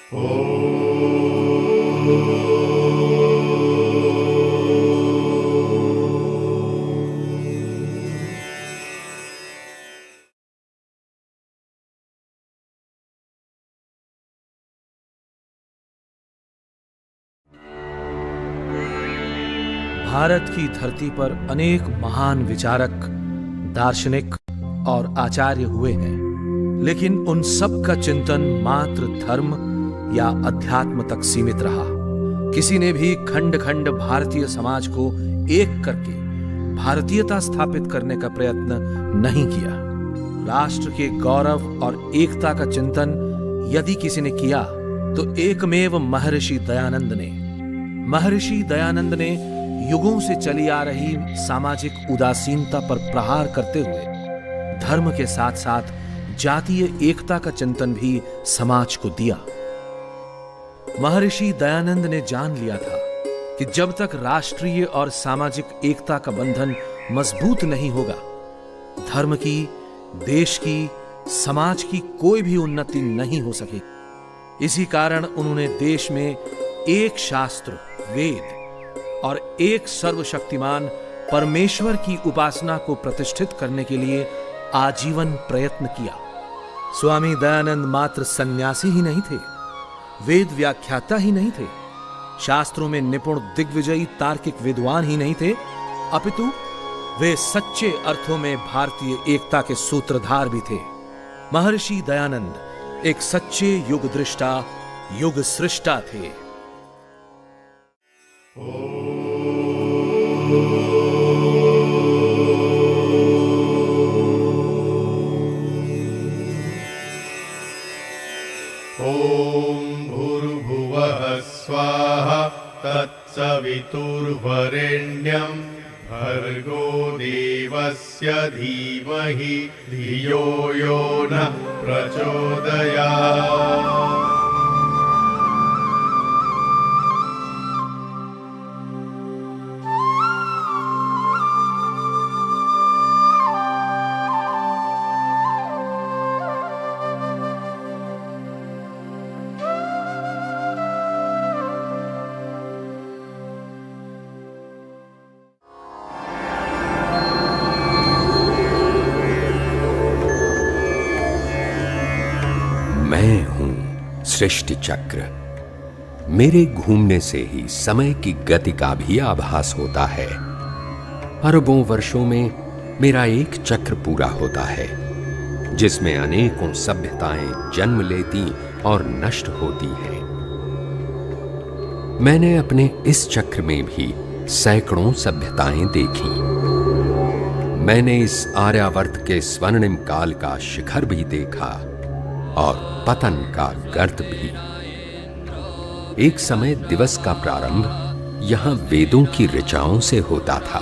भारत की धरती पर अनेक महान विचारक, दार्शनिक और आचार्य हुए हैं, लेकिन उन सब का चिंतन मात्र धर्म या अध्यात्म तक सीमित रहा। किसी ने भी खंड खंड भारतीय समाज को एक करके भारतीयता स्थापित करने का प्रयत्न नहीं किया। राष्ट्र के गौरव और एकता का चिंतन यदि किसी ने किया तो एकमेव महर्षि दयानंद ने। महर्षि दयानंद ने युगों से चली आ रही सामाजिक उदासीनता पर प्रहार करते हुए धर्म के साथ साथ जातीय एकता का चिंतन भी समाज को दिया। महर्षि दयानंद ने जान लिया था कि जब तक राष्ट्रीय और सामाजिक एकता का बंधन मजबूत नहीं होगा, धर्म की, देश की, समाज की कोई भी उन्नति नहीं हो सकेगी। इसी कारण उन्होंने देश में एक शास्त्र, वेद और एक सर्वशक्तिमान परमेश्वर की उपासना को प्रतिष्ठित करने के लिए आजीवन प्रयत्न किया। स्वामी दयानंद मात्र सन्यासी ही नहीं थे, वेद व्याख्याता ही नहीं थे, शास्त्रों में निपुण दिग्विजयी तार्किक विद्वान ही नहीं थे, अपितु वे सच्चे अर्थों में भारतीय एकता के सूत्रधार भी थे। महर्षि दयानंद एक सच्चे युग दृष्टा, युग सृष्टा थे। स्वाहा तत्सवितुर्वरेण्यं भर्गो देवस्य धीमहि धियो यो नः प्रचोदयात्। मैं हूं सृष्टि चक्र। मेरे घूमने से ही समय की गति का भी आभास होता है। अरबों वर्षों में मेरा एक चक्र पूरा होता है, जिसमें अनेकों सभ्यताएं जन्म लेती और नष्ट होती हैं। मैंने अपने इस चक्र में भी सैकड़ों सभ्यताएं देखी। मैंने इस आर्यावर्त के स्वर्णिम काल का शिखर भी देखा और पतन का गर्त भी। एक समय दिवस का प्रारंभ यहां वेदों की ऋचाओं से होता था।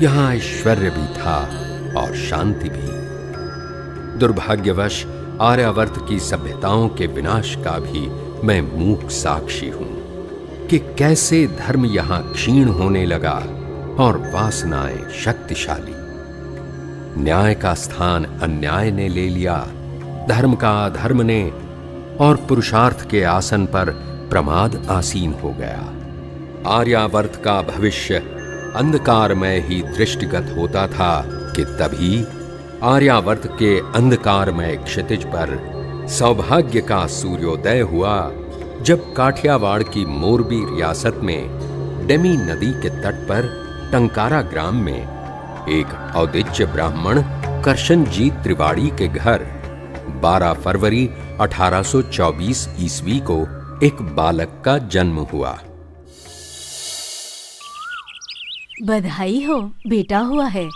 यहां ऐश्वर्य भी था और शांति भी। दुर्भाग्यवश आर्यावर्त की सभ्यताओं के विनाश का भी मैं मूक साक्षी हूं कि कैसे धर्म यहां क्षीण होने लगा और वासनाएं शक्तिशाली। न्याय का स्थान अन्याय ने ले लिया, धर्म का अधर्म ने, और पुरुषार्थ के आसन पर प्रमाद आसीन हो गया। आर्यावर्त का भविष्य अंधकारमय ही दृष्टिगत होता था कि तभी आर्यावर्त के अंधकारमय क्षितिज पर सौभाग्य का सूर्योदय हुआ, जब काठियावाड़ की मोरबी रियासत में डेमी नदी के तट पर टंकारा ग्राम में एक औदिच्य ब्राह्मण करशनजीत त्रिवाड़ी के घर 12 फरवरी 1824 ईस्वी को एक बालक का जन्म हुआ। बधाई हो, बेटा हुआ है।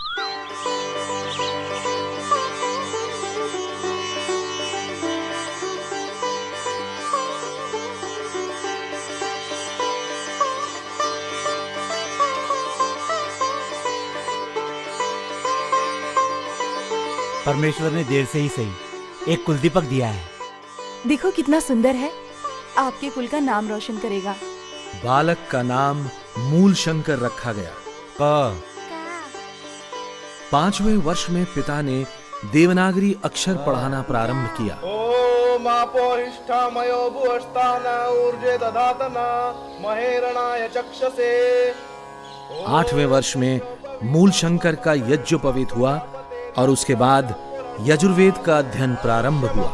परमेश्वर ने देर से ही सही एक कुलदीपक दिया है। देखो कितना सुंदर है, आपके कुल का नाम रोशन करेगा। बालक का नाम मूलशंकर रखा गया। 5वें वर्ष में पिता ने देवनागरी अक्षर पढ़ाना प्रारंभ किया। ओम ओमापोहिष्ठामयो भुवस्तान ऊर्जे दधातन महेरणाय चक्षसे। 8वें वर्ष में मूल शंकर का यज्ञोपवीत हुआ और उसके बाद यजुर्वेद का अध्ययन प्रारंभ हुआ।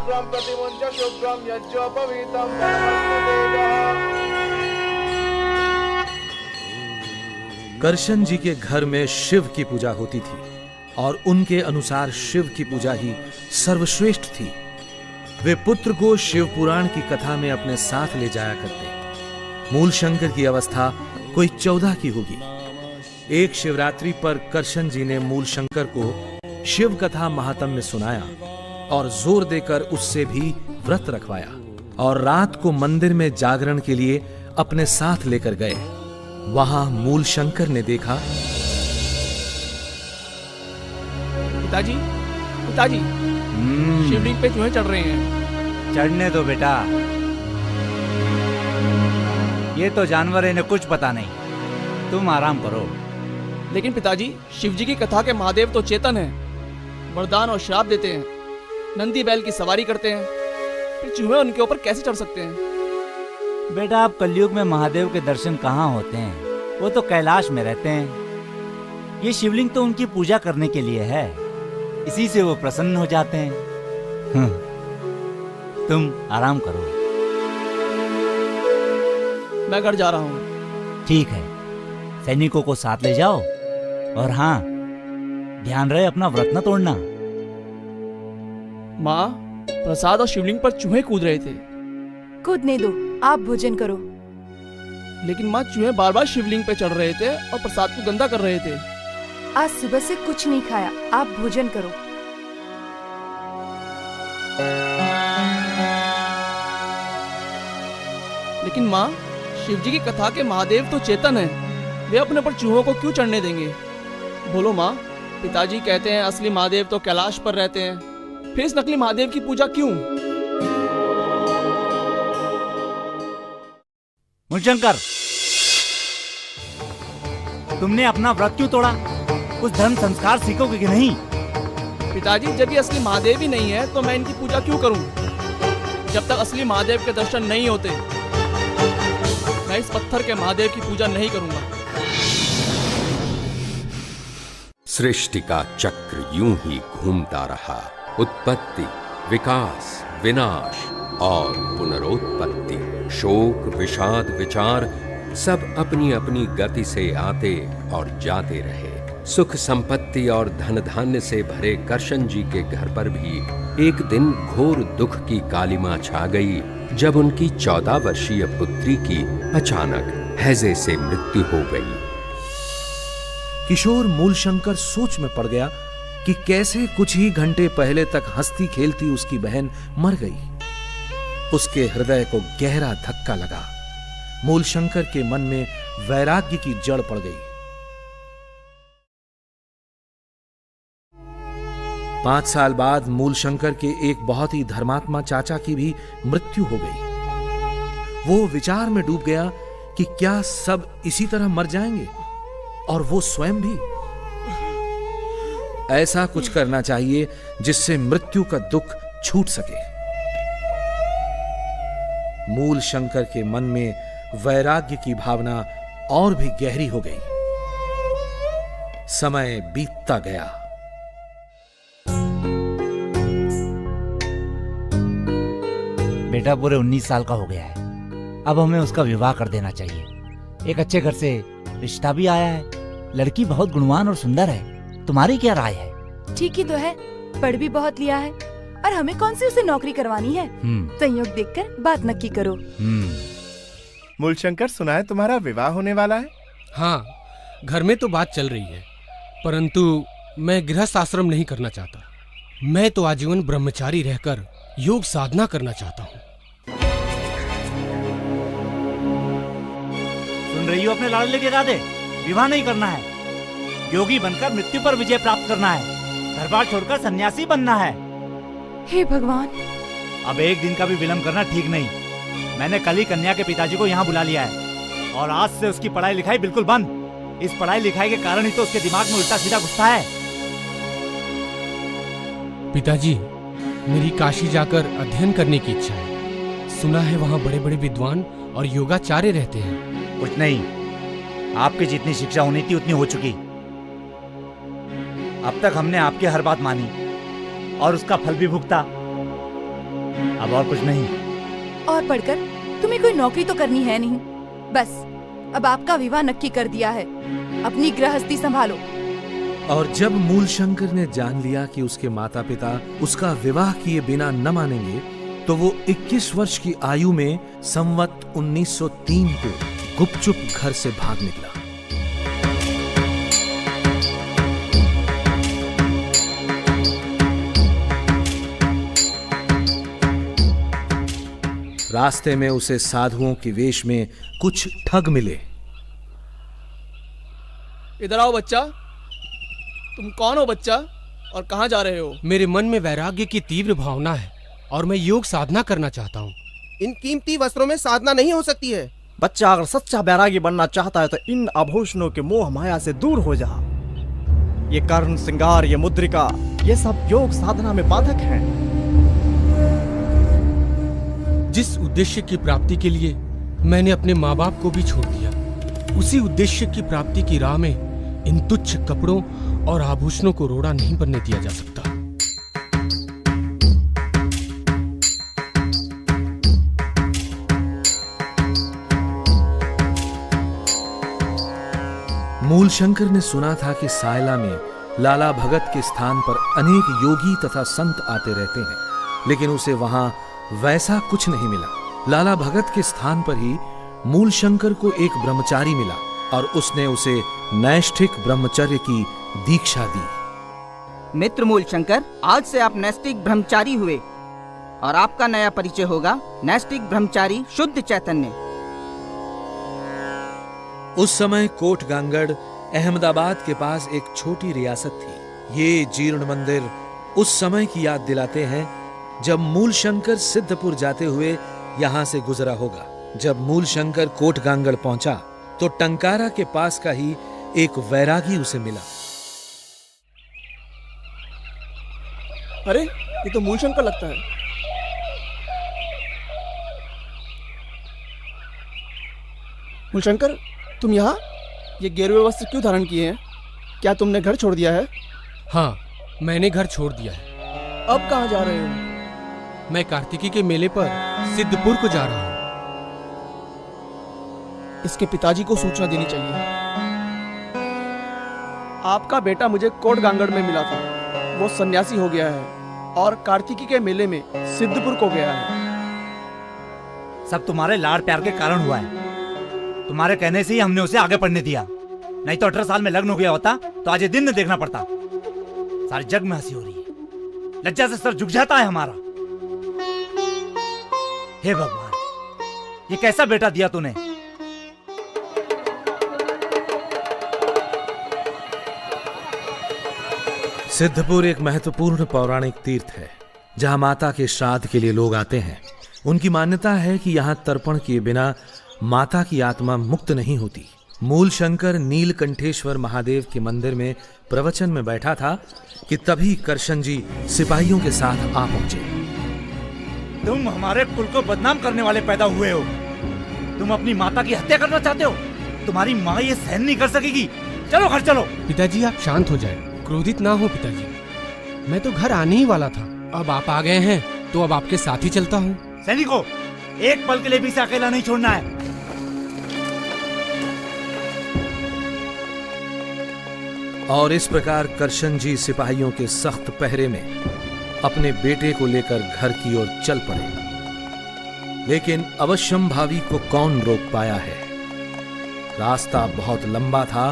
करशन जी के घर में शिव की पूजा होती थी और उनके अनुसार शिव की पूजा ही सर्वश्रेष्ठ थी। वे पुत्र को शिव पुराण की कथा में अपने साथ ले जाया करते। मूल शंकर की अवस्था कोई 14 की होगी। एक शिवरात्रि पर करशन जी ने मूल शंकर को शिव कथा महात्म्य सुनाया और जोर देकर उससे भी व्रत रखवाया और रात को मंदिर में जागरण के लिए अपने साथ लेकर गए। वहां मूल शंकर ने देखा, पिताजी, पिताजी, शिवलिंग पे चूहे चढ़ रहे हैं। चढ़ने दो बेटा, ये तो जानवर है, इन्हें कुछ पता नहीं। तुम आराम करो। लेकिन पिताजी, शिवजी की कथा के महादेव तो चेतन है, वरदान और श्राप देते हैं, नंदी बैल की सवारी करते हैं, फिर चूहे उनके ऊपर कैसे चढ़ सकते हैं? बेटा, आप कलयुग में महादेव के दर्शन कहाँ होते हैं? वो तो कैलाश में रहते हैं। ये शिवलिंग तो उनकी पूजा करने के लिए है, इसी से वो प्रसन्न हो जाते हैं। तुम आराम करो। मैं घर जा रहा हूँ। ठीक है, सैनिकों को साथ ले जाओ और हाँ, ध्यान रहे अपना व्रत न तोड़ना। माँ, प्रसाद और शिवलिंग पर चूहे कूद रहे थे। कूदने दो, आप भोजन करो। लेकिन माँ, चूहे बार बार शिवलिंग पे चढ़ रहे थे और प्रसाद को गंदा कर रहे थे। आज सुबह से कुछ नहीं खाया, आप भोजन करो। लेकिन माँ, शिवजी की कथा के महादेव तो चेतन है, वे अपने पर चूहों को क्यों चढ़ने देंगे? बोलो माँ, पिताजी कहते हैं असली महादेव तो कैलाश पर रहते हैं, फिर इस नकली महादेव की पूजा क्यों? मूलशंकर, तुमने अपना व्रत क्यों तोड़ा? कुछ धर्म संस्कार सीखोगे कि नहीं? पिताजी, जब ये असली महादेव ही नहीं है तो मैं इनकी पूजा क्यों करूं? जब तक असली महादेव के दर्शन नहीं होते, मैं इस पत्थर के महादेव की पूजा नहीं करूंगा। सृष्टि का चक्र यूं ही घूमता रहा। उत्पत्ति, विकास, विनाश और पुनरोत्पत्ति, शोक, विषाद, विचार सब अपनी अपनी गति से आते और जाते रहे। सुख संपत्ति और धन धान्य से भरे करशन जी के घर पर भी एक दिन घोर दुख की कालिमा छा गई, जब उनकी 14 वर्षीय पुत्री की अचानक हैजे से मृत्यु हो गई। किशोर मूलशंकर सोच में पड़ गया कि कैसे कुछ ही घंटे पहले तक हंसती खेलती उसकी बहन मर गई। उसके हृदय को गहरा धक्का लगा। मूलशंकर के मन में वैराग्य की जड़ पड़ गई। 5 साल बाद मूलशंकर के एक बहुत ही धर्मात्मा चाचा की भी मृत्यु हो गई। वो विचार में डूब गया कि क्या सब इसी तरह मर जाएंगे और वो स्वयं भी। ऐसा कुछ करना चाहिए जिससे मृत्यु का दुख छूट सके। मूलशंकर के मन में वैराग्य की भावना और भी गहरी हो गई। समय बीतता गया। बेटा पूरे 19 साल का हो गया है, अब हमें उसका विवाह कर देना चाहिए। एक अच्छे घर से रिश्ता भी आया है, लड़की बहुत गुणवान और सुंदर है। तुम्हारी क्या राय है? ठीक ही तो है, पढ़ भी बहुत लिया है और हमें कौन सी उसे नौकरी करवानी है। संयोग देखकर बात नक्की करो। मूलशंकर, सुना है तुम्हारा विवाह होने वाला है? हाँ, घर में तो बात चल रही है, परंतु मैं गृहस्थ आश्रम नहीं करना चाहता। मैं तो आजीवन ब्रह्मचारी रहकर योग साधना करना चाहता हूँ। सुन रही हो अपने लाडले के इरादे? विवाह नहीं करना है, योगी बनकर मृत्यु पर विजय प्राप्त करना है, घर बार छोड़कर सन्यासी बनना है। हे भगवान! अब एक दिन का भी विलंब करना ठीक नहीं। मैंने कल ही कन्या के पिताजी को यहाँ बुला लिया है और आज से उसकी पढ़ाई लिखाई बिल्कुल बंद। इस पढ़ाई लिखाई के कारण ही तो उसके दिमाग में उल्टा सीधा घुसता है। पिताजी, मेरी काशी जाकर अध्ययन करने की इच्छा है। सुना है वहाँ बड़े बड़े विद्वान और योगाचार्य रहते हैं। कुछ नहीं, आपकी जितनी शिक्षा होनी थी उतनी हो चुकी। अब तक हमने आपकी हर बात मानी और उसका फल भी भुगता। अब और कुछ नहीं। और पढ़कर तुम्हें कोई नौकरी तो करनी है नहीं। बस अब आपका विवाह नक्की कर दिया है। अपनी गृहस्थी संभालो। और जब मूलशंकर ने जान लिया कि उसके माता पिता उसका विवाह किए बिना न मानेंगे, तो वो 21 वर्ष की आयु में संवत 1903 को गुपचुप घर से भाग निकला। रास्ते में उसे साधुओं के वेश में कुछ ठग मिले। इधर आओ बच्चा। तुम कौन हो बच्चा, और कहाँ जा रहे हो? मेरे मन में वैराग्य की तीव्र भावना है और मैं योग साधना करना चाहता हूँ। इन कीमती वस्त्रों में साधना नहीं हो सकती है। बच्चा अगर सच्चा बैरागी बनना चाहता है तो इन आभूषणों के मोह माया से दूर हो जा। ये कर्ण श्रृंगार, ये मुद्रिका, ये सब योग साधना में बाधक हैं। जिस उद्देश्य की प्राप्ति के लिए मैंने अपने माँ बाप को भी छोड़ दिया, उसी उद्देश्य की प्राप्ति की राह में इन तुच्छ कपड़ों और आभूषणों को रोड़ा नहीं बनने दिया जा सकता। मूलशंकर ने सुना था कि सायला में लाला भगत के स्थान पर अनेक योगी तथा संत आते रहते हैं, लेकिन उसे वहां वैसा कुछ नहीं मिला। लाला भगत के स्थान पर ही मूलशंकर को एक ब्रह्मचारी मिला और उसने उसे नैष्ठिक ब्रह्मचर्य की दीक्षा दी। मित्र मूलशंकर, आज से आप नैष्ठिक ब्रह्मचारी हुए और आपका नया परिचय होगा नैष्ठिक ब्रह्मचारी शुद्ध चैतन्य। उस समय कोट गांगड़ अहमदाबाद के पास एक छोटी रियासत थी। ये जीर्ण मंदिर उस समय की याद दिलाते हैं जब मूलशंकर सिद्धपुर जाते हुए यहां से गुजरा होगा। जब मूलशंकर कोट गांगड़ पहुंचा तो टंकारा के पास का ही एक वैरागी उसे मिला। अरे ये तो मूलशंकर लगता है। मूलशंकर, तुम यहाँ ये गेरुए वस्त्र क्यों धारण किए हैं? क्या तुमने घर छोड़ दिया है? हाँ, मैंने घर छोड़ दिया है। अब कहाँ जा रहे हो? मैं कार्तिकी के मेले पर सिद्धपुर को जा रहा हूँ। इसके पिताजी को सूचना देनी चाहिए। आपका बेटा मुझे कोट गांगड़ में मिला था। वो सन्यासी हो गया है और कार्तिकी के मेले में सिद्धपुर को गया है। सब तुम्हारे लाड़ प्यार के कारण हुआ है। तुम्हारे कहने से ही हमने उसे आगे पढ़ने दिया, नहीं तो 18 साल में लग्न हो गया होता तो आज ये दिन न देखना पड़ता। सारे जग में हंसी हो रही है, लज्जा से सर झुक जाता है हमारा। हे भगवान, ये कैसा बेटा दिया तूने। सिद्धपुर एक महत्वपूर्ण पौराणिक तीर्थ है जहां माता के श्राद्ध के लिए लोग आते हैं। उनकी मान्यता है कि यहां तर्पण किए बिना माता की आत्मा मुक्त नहीं होती। मूलशंकर नीलकंठेश्वर महादेव के मंदिर में प्रवचन में बैठा था कि तभी करशन जी सिपाहियों के साथ आ पहुंचे। तुम हमारे कुल को बदनाम करने वाले पैदा हुए हो। तुम अपनी माता की हत्या करना चाहते हो। तुम्हारी माँ ये सहन नहीं कर सकेगी। चलो घर चलो। पिताजी आप शांत हो जाएं, क्रोधित ना हो पिताजी। मैं तो घर आने ही वाला था, अब आप आ गए हैं तो अब आपके साथ ही चलता हूँ। सैनिकों, एक पल के लिए भी इसे अकेला नहीं छोड़ना है। और इस प्रकार करशन जी सिपाहियों के सख्त पहरे में अपने बेटे को लेकर घर की ओर चल पड़े। लेकिन अवश्यंभावी को कौन रोक पाया है। रास्ता बहुत लंबा था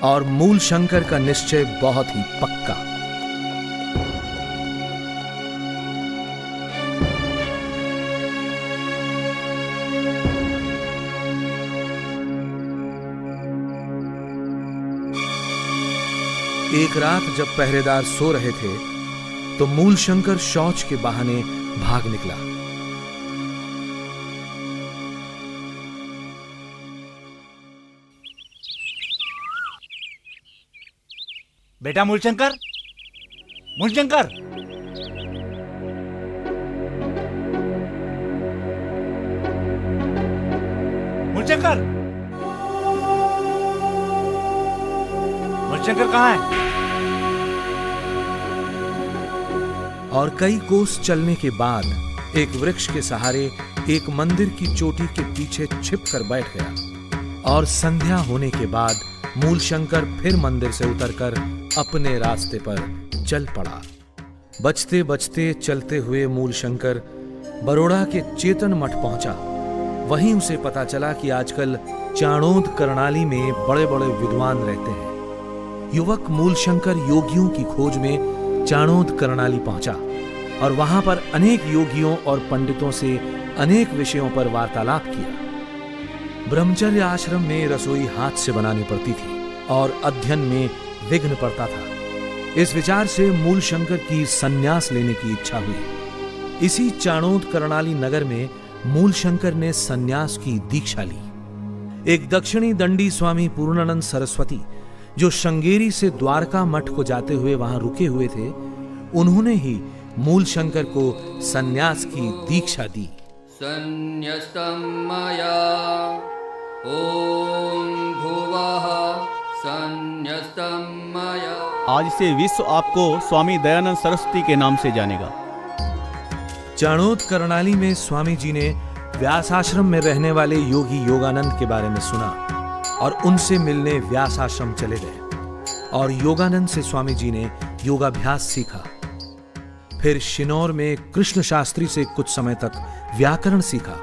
और मूलशंकर का निश्चय बहुत ही पक्का। एक रात जब पहरेदार सो रहे थे तो मूलशंकर शौच के बहाने भाग निकला। बेटा मूलशंकर, मूलशंकर, मूलशंकर! मूलशंकर कहाँ है? और कई कोस चलने के बाद एक वृक्ष के सहारे एक मंदिर की चोटी के पीछे छिपकर बैठ गया। और संध्या होने के बाद मूलशंकर फिर मंदिर से उतरकर अपने रास्ते पर चल पड़ा। बचते बचते चलते हुए मूलशंकर बरोड़ा के चेतन मठ पहुंचा। वहीं उसे पता चला कि आजकल चाणोद करनाली में बड़े बड़े विद्वान रहते हैं। युवक मूलशंकर योगियों की खोज में चाणोद करनाली पहुंचा और वहां पर अनेक योगियों और पंडितों से अनेक विषयों पर वार्तालाप किया। ब्रह्मचर्य आश्रम में रसोई हाथ से बनानी पड़ती थी और अध्ययन में विघ्न पड़ता था। इस विचार से मूलशंकर की संन्यास लेने की इच्छा हुई। इसी चाणोद करनाली नगर में मूलशंकर ने संन्यास की दीक्षा ली। एक दक्षिणी दंडी स्वामी पूर्णानंद सरस्वती जो श्रृंगेरी से द्वारका मठ को जाते हुए वहां रुके हुए थे, उन्होंने ही मूलशंकर को संन्यास की दीक्षा दी। संन्यस्तं मया ओम भुवः संन्यस्तं मया। आज से विश्व आपको स्वामी दयानंद सरस्वती के नाम से जानेगा। चाणोद करनाली में स्वामी जी ने व्यास आश्रम में रहने वाले योगी योगानंद के बारे में सुना और उनसे मिलने व्यास आश्रम चले गए। और योगानंद से स्वामी जी ने योगाभ्यास सीखा। फिर शिनौर में कृष्ण शास्त्री से कुछ समय तक व्याकरण सीखा।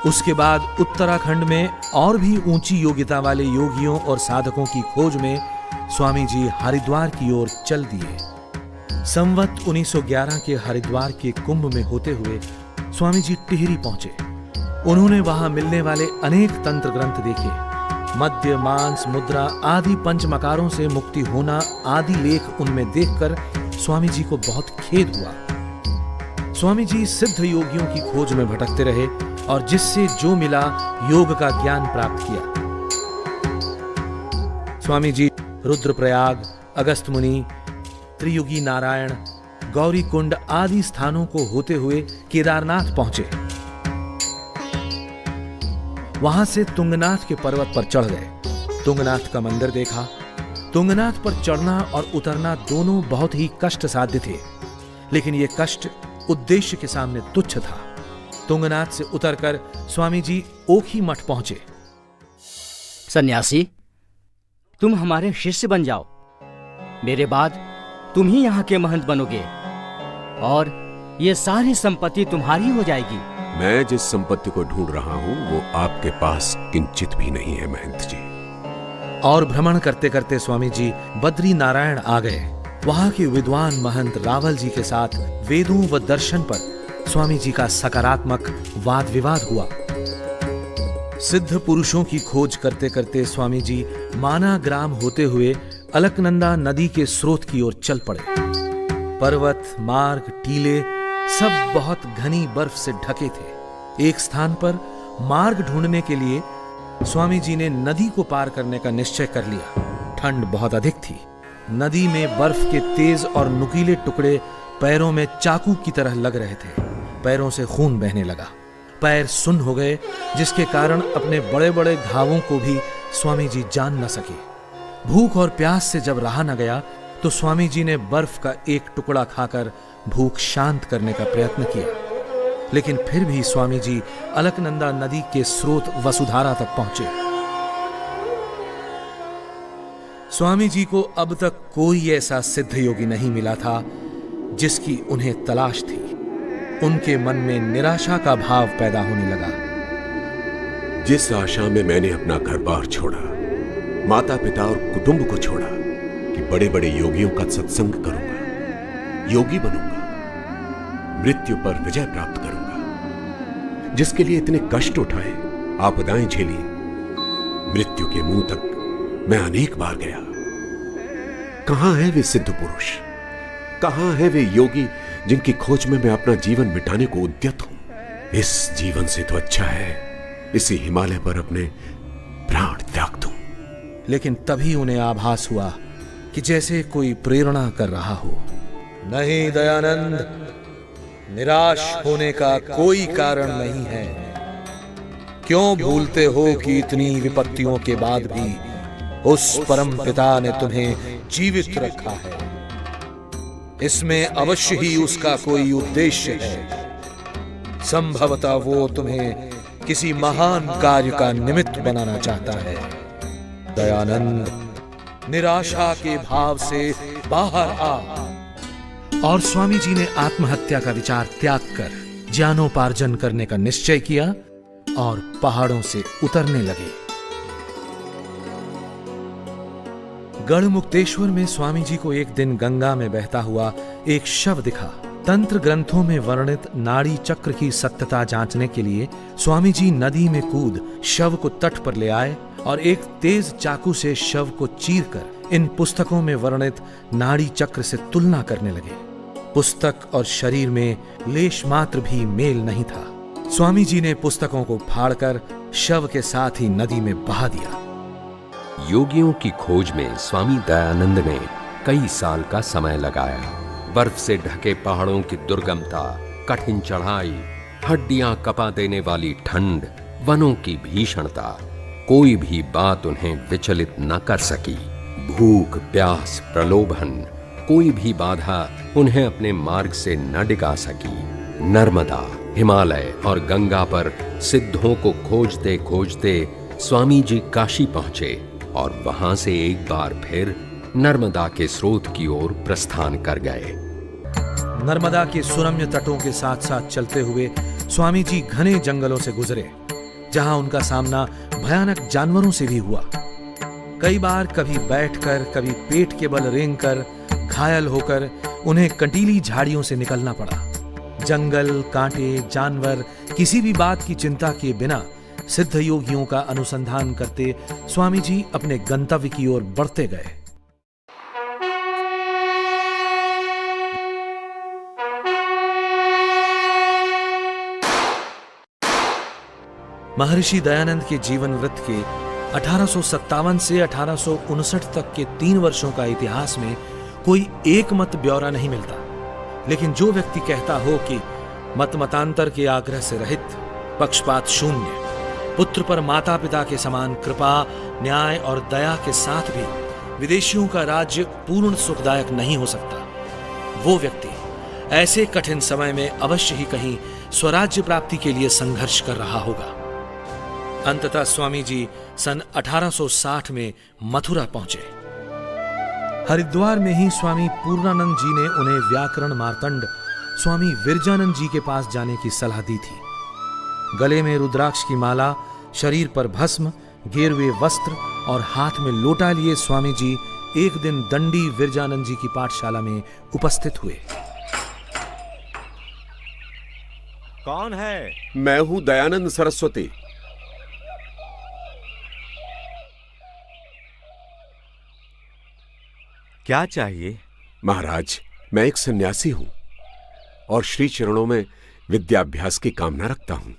उसके बाद उत्तराखंड में और भी ऊंची योग्यता वाले योगियों और साधकों की खोज में स्वामी जी हरिद्वार की ओर चल दिए। संवत 1911 के हरिद्वार के कुंभ में होते हुए स्वामी जी टिहरी पहुंचे। उन्होंने वहां मिलने वाले अनेक तंत्र ग्रंथ देखे। मद्य, मांस, मुद्रा आदि पंचमकारों से मुक्ति होना आदि लेख उनमें देखकर स्वामी जी को बहुत खेद हुआ। स्वामी जी सिद्ध योगियों की खोज में भटकते रहे और जिससे जो मिला योग का ज्ञान प्राप्त किया। स्वामी जी रुद्रप्रयाग, अगस्त मुनि, त्रियुगी नारायण, गौरी कुंड आदि स्थानों को होते हुए केदारनाथ पहुंचे। वहां से तुंगनाथ के पर्वत पर चढ़ गए। तुंगनाथ का मंदिर देखा। तुंगनाथ पर चढ़ना और उतरना दोनों बहुत ही कष्ट साध्य थे, लेकिन यह कष्ट उद्देश्य के सामने तुच्छ था। तुंगनाथ से उतरकर स्वामी जी ओखी मठ पहुंचे। सन्यासी, तुम हमारे शिष्य बन जाओ। मेरे बाद तुम ही यहाँ के महंत बनोगे और ये सारी संपत्ति तुम्हारी हो जाएगी। मैं जिस संपत्ति को ढूंढ रहा हूँ वो आपके पास किंचित भी नहीं है महंत जी। और भ्रमण करते करते स्वामी जी बद्री नारायण आ गए। वहां के विद्वान महंत रावल जी के साथ वेदों व दर्शन पर स्वामी जी का सकारात्मक वाद विवाद हुआ। सिद्ध पुरुषों की खोज करते करते स्वामी जी माना ग्राम होते हुए अलकनंदा नदी के स्रोत की ओर चल पड़े। पर्वत, मार्ग, टीले सब बहुत घनी बर्फ से ढके थे। एक स्थान पर मार्ग ढूंढने के लिए स्वामी जी ने नदी को पार करने का निश्चय कर लिया। ठंड बहुत अधिक थी। नदी में बर्फ के तेज और नुकीले टुकड़े पैरों में चाकू की तरह लग रहे थे। पैरों से खून बहने लगा। पैर सुन्न हो गए, जिसके कारण अपने बड़े बड़े घावों को भी स्वामी जी जान न सके। भूख और प्यास से जब रहा न गया तो स्वामी जी ने बर्फ का एक टुकड़ा खाकर भूख शांत करने का प्रयत्न किया, लेकिन फिर भी स्वामी जी अलकनंदा नदी के स्रोत वसुधारा तक पहुंचे। स्वामी जी को अब तक कोई ऐसा सिद्ध योगी नहीं मिला था जिसकी उन्हें तलाश थी। उनके मन में निराशा का भाव पैदा होने लगा। जिस आशा में मैंने अपना घर बार छोड़ा, माता पिता और कुटुंब को छोड़ा कि बड़े बड़े योगियों का सत्संग करूंगा, योगी बनूंगा, मृत्यु पर विजय प्राप्त करूंगा, जिसके लिए इतने कष्ट उठाए, आपदाएं झेली, मृत्यु के मुंह तक मैं अनेक बार गया। कहां है वे सिद्ध पुरुष? कहां है वे योगी जिनकी खोज में मैं अपना जीवन मिटाने को उद्यत हूं? इस जीवन से तो अच्छा है इसी हिमालय पर अपने प्राण त्याग दूं। लेकिन तभी उन्हें आभास हुआ कि जैसे कोई प्रेरणा कर रहा हो। नहीं दयानंद, निराश होने का कोई कारण नहीं है। क्यों भूलते हो कि इतनी विपत्तियों के बाद भी उस परम पिता ने तुम्हें जीवित रखा है? इसमें अवश्य ही उसका कोई उद्देश्य है। संभवतः वो तुम्हें किसी महान कार्य का निमित्त बनाना चाहता है। दयानंद, निराशा के भाव से बाहर आ। और स्वामी जी ने आत्महत्या का विचार त्याग कर ज्ञानोपार्जन करने का निश्चय किया और पहाड़ों से उतरने लगे। गढ़मुक्तेश्वर में स्वामी जी को एक दिन गंगा में बहता हुआ एक शव दिखा। तंत्र ग्रंथों में वर्णित नाड़ी चक्र की सत्यता जांचने के लिए स्वामी जी नदी में कूद शव को तट पर ले आए और एक तेज चाकू से शव को चीरकर इन पुस्तकों में वर्णित नाड़ी चक्र से तुलना करने लगे। पुस्तक और शरीर में लेश मात्र भी मेल नहीं था। स्वामी जी ने पुस्तकों को फाड़कर शव के साथ ही नदी में बहा दिया। योगियों की खोज में स्वामी दयानंद ने कई साल का समय लगाया। बर्फ से ढके पहाड़ों की दुर्गमता, कठिन चढ़ाई, हड्डियां कपा देने वाली ठंड, वनों की भीषणता, कोई भी बात उन्हें विचलित न कर सकी। भूख, प्यास, प्रलोभन, कोई भी बाधा उन्हें अपने मार्ग से न डिगा सकी। नर्मदा, हिमालय और गंगा पर सिद्धों को खोजते खोजते स्वामी जी काशी पहुंचे और वहां से एक बार फिर नर्मदा के स्रोत की ओर प्रस्थान कर गए। नर्मदा के सुरम्य तटों के साथ साथ चलते हुए स्वामी जी घने जंगलों से गुजरे, जहां उनका सामना भयानक जानवरों से भी हुआ। कई बार कभी बैठकर, कभी पेट के बल रेंगकर, घायल होकर उन्हें कंटीली झाड़ियों से निकलना पड़ा। जंगल, कांटे, जानवर, किसी भी बात की चिंता किए बिना सिद्ध योगियों का अनुसंधान करते स्वामी जी अपने गंतव्य की ओर बढ़ते गए। महर्षि दयानंद के जीवन वृत्त के 1857 से 1859 तक के 3 वर्षों का इतिहास में कोई एक मत ब्यौरा नहीं मिलता, लेकिन जो व्यक्ति कहता हो कि मतांतर के आग्रह से रहित, पक्षपात शून्य, पुत्र पर माता पिता के समान कृपा, न्याय और दया के साथ भी विदेशियों का राज्य पूर्ण सुखदायक नहीं हो सकता, वो व्यक्ति ऐसे कठिन समय में अवश्य ही कहीं स्वराज्य प्राप्ति के लिए संघर्ष कर रहा होगा। अंततः स्वामी जी सन 1860 में मथुरा पहुंचे। हरिद्वार में ही स्वामी पूर्णानंद जी ने उन्हें व्याकरण मार्तंड स्वामी विरजानंद जी के पास जाने की सलाह दी थी। गले में रुद्राक्ष की माला, शरीर पर भस्म, गेरुए वस्त्र और हाथ में लोटा लिए स्वामी जी एक दिन दंडी विरजानंद जी की पाठशाला में उपस्थित हुए। कौन है? मैं हूं दयानंद सरस्वती। क्या चाहिए? महाराज, मैं एक सन्यासी हूं और श्री चरणों में विद्याभ्यास की कामना रखता हूं।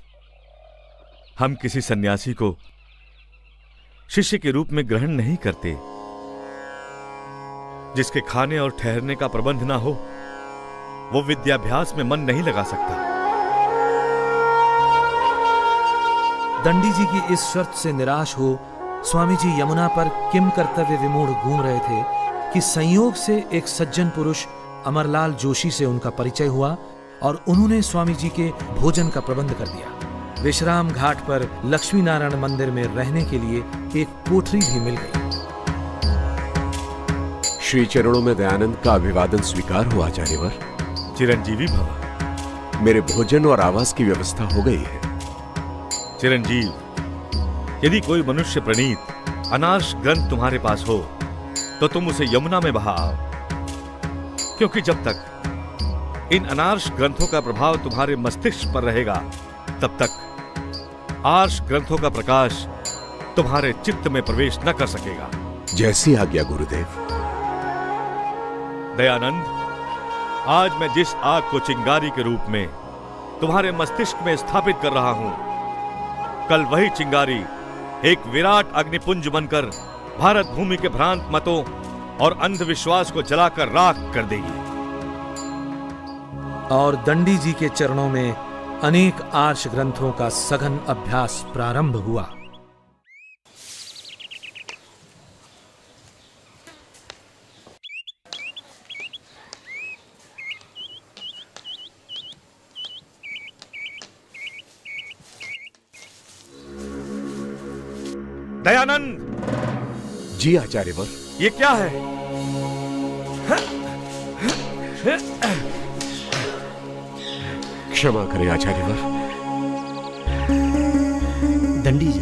हम किसी सन्यासी को शिष्य के रूप में ग्रहण नहीं करते। जिसके खाने और ठहरने का प्रबंध ना हो, वो विद्याभ्यास में मन नहीं लगा सकता। दंडी जी की इस शर्त से निराश हो स्वामी जी यमुना पर किम कर्तव्य विमूढ़ घूम रहे थे कि संयोग से एक सज्जन पुरुष अमरलाल जोशी से उनका परिचय हुआ और उन्होंने स्वामी जी के भोजन का प्रबंध कर दिया। विश्राम घाट पर लक्ष्मी नारायण मंदिर में रहने के लिए एक कोठरी भी मिल गई। श्री चरणों में दयानंद का अभिवादन स्वीकार हुआ आचार्यवर। चिरंजीवी भव। मेरे भोजन और आवास की व्यवस्था हो गई है। चिरंजीव, यदि कोई मनुष्य प्रणीत अनार्ष ग्रंथ तुम्हारे पास हो तो तुम उसे यमुना में बहा आओ, क्योंकि जब तक इन अनार्ष ग्रंथों का प्रभाव तुम्हारे मस्तिष्क पर रहेगा, तब तक आर्ष ग्रंथों का प्रकाश तुम्हारे चित्त में प्रवेश न कर सकेगा। जैसी आज्ञा गुरुदेव। दयानंद, आज मैं जिस आग को चिंगारी के रूप में तुम्हारे मस्तिष्क में स्थापित कर रहा हूं, कल वही चिंगारी एक विराट अग्निपुंज बनकर भारत भूमि के भ्रांत मतों और अंधविश्वास को जलाकर राख कर देगी। और दंडी जी के चरणों में अनेक आर्ष ग्रंथों का सघन अभ्यास प्रारंभ हुआ। दयानंद जी आचार्यवर। ये क्या है? क्षमा करें आचार्यवर। दंडी जी,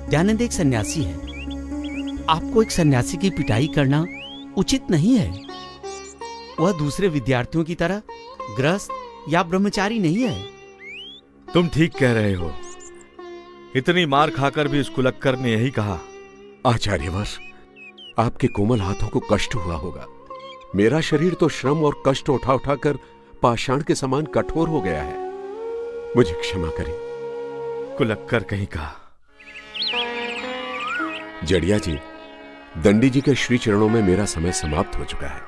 दयानंद एक सन्यासी है। आपको एक सन्यासी की पिटाई करना उचित नहीं है। वह दूसरे विद्यार्थियों की तरह गृहस्थ या ब्रह्मचारी नहीं है। तुम ठीक कह रहे हो। इतनी मार खाकर भी उस कुलक्कर ने यही कहा। आचार्यवर, आपके कोमल हाथों को कष्ट हुआ होगा। मेरा शरीर तो श्रम और कष्ट उठा उठाकर पाषाण के समान कठोर हो गया है। मुझे क्षमा करें। कुलक्कर कहीं का। जड़िया जी, दंडी जी के श्री चरणों में मेरा समय समाप्त हो चुका है।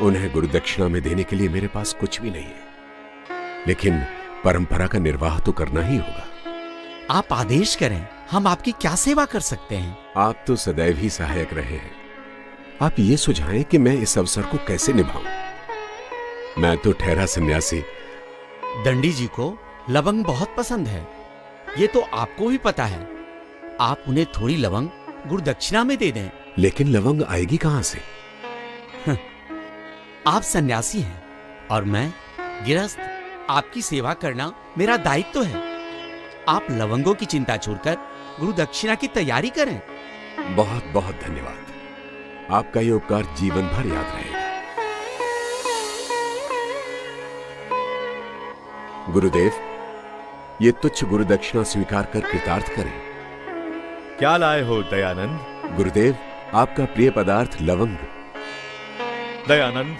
उन्हें गुरु दक्षिणा में देने के लिए मेरे पास कुछ भी नहीं है, लेकिन परंपरा का निर्वाह तो करना ही होगा। आप आदेश करें, हम आपकी क्या सेवा कर सकते हैं? आप तो सदैव ही सहायक रहे हैं। आप ये सुझाएं कि मैं इस अवसर को कैसे निभाऊं। मैं तो ठहरा सन्यासी। दंडी जी को लवंग बहुत पसंद है, ये तो आपको भी पता है। आप उन्हें थोड़ी लवंग गुरु दक्षिणा में दे दें। लेकिन लवंग आएगी कहां से? आप सन्यासी हैं और मैं गृहस्थ। आपकी सेवा करना मेरा दायित्व है। आप लवंगों की चिंता छोड़कर गुरु दक्षिणा की तैयारी करें। बहुत बहुत धन्यवाद। आपका ये उपकार जीवन भर याद रहेगा। गुरुदेव, ये तुच्छ गुरु दक्षिणा स्वीकार कर कृतार्थ करें। क्या लाए हो दयानंद? गुरुदेव, आपका प्रिय पदार्थ लवंग। दयानंद,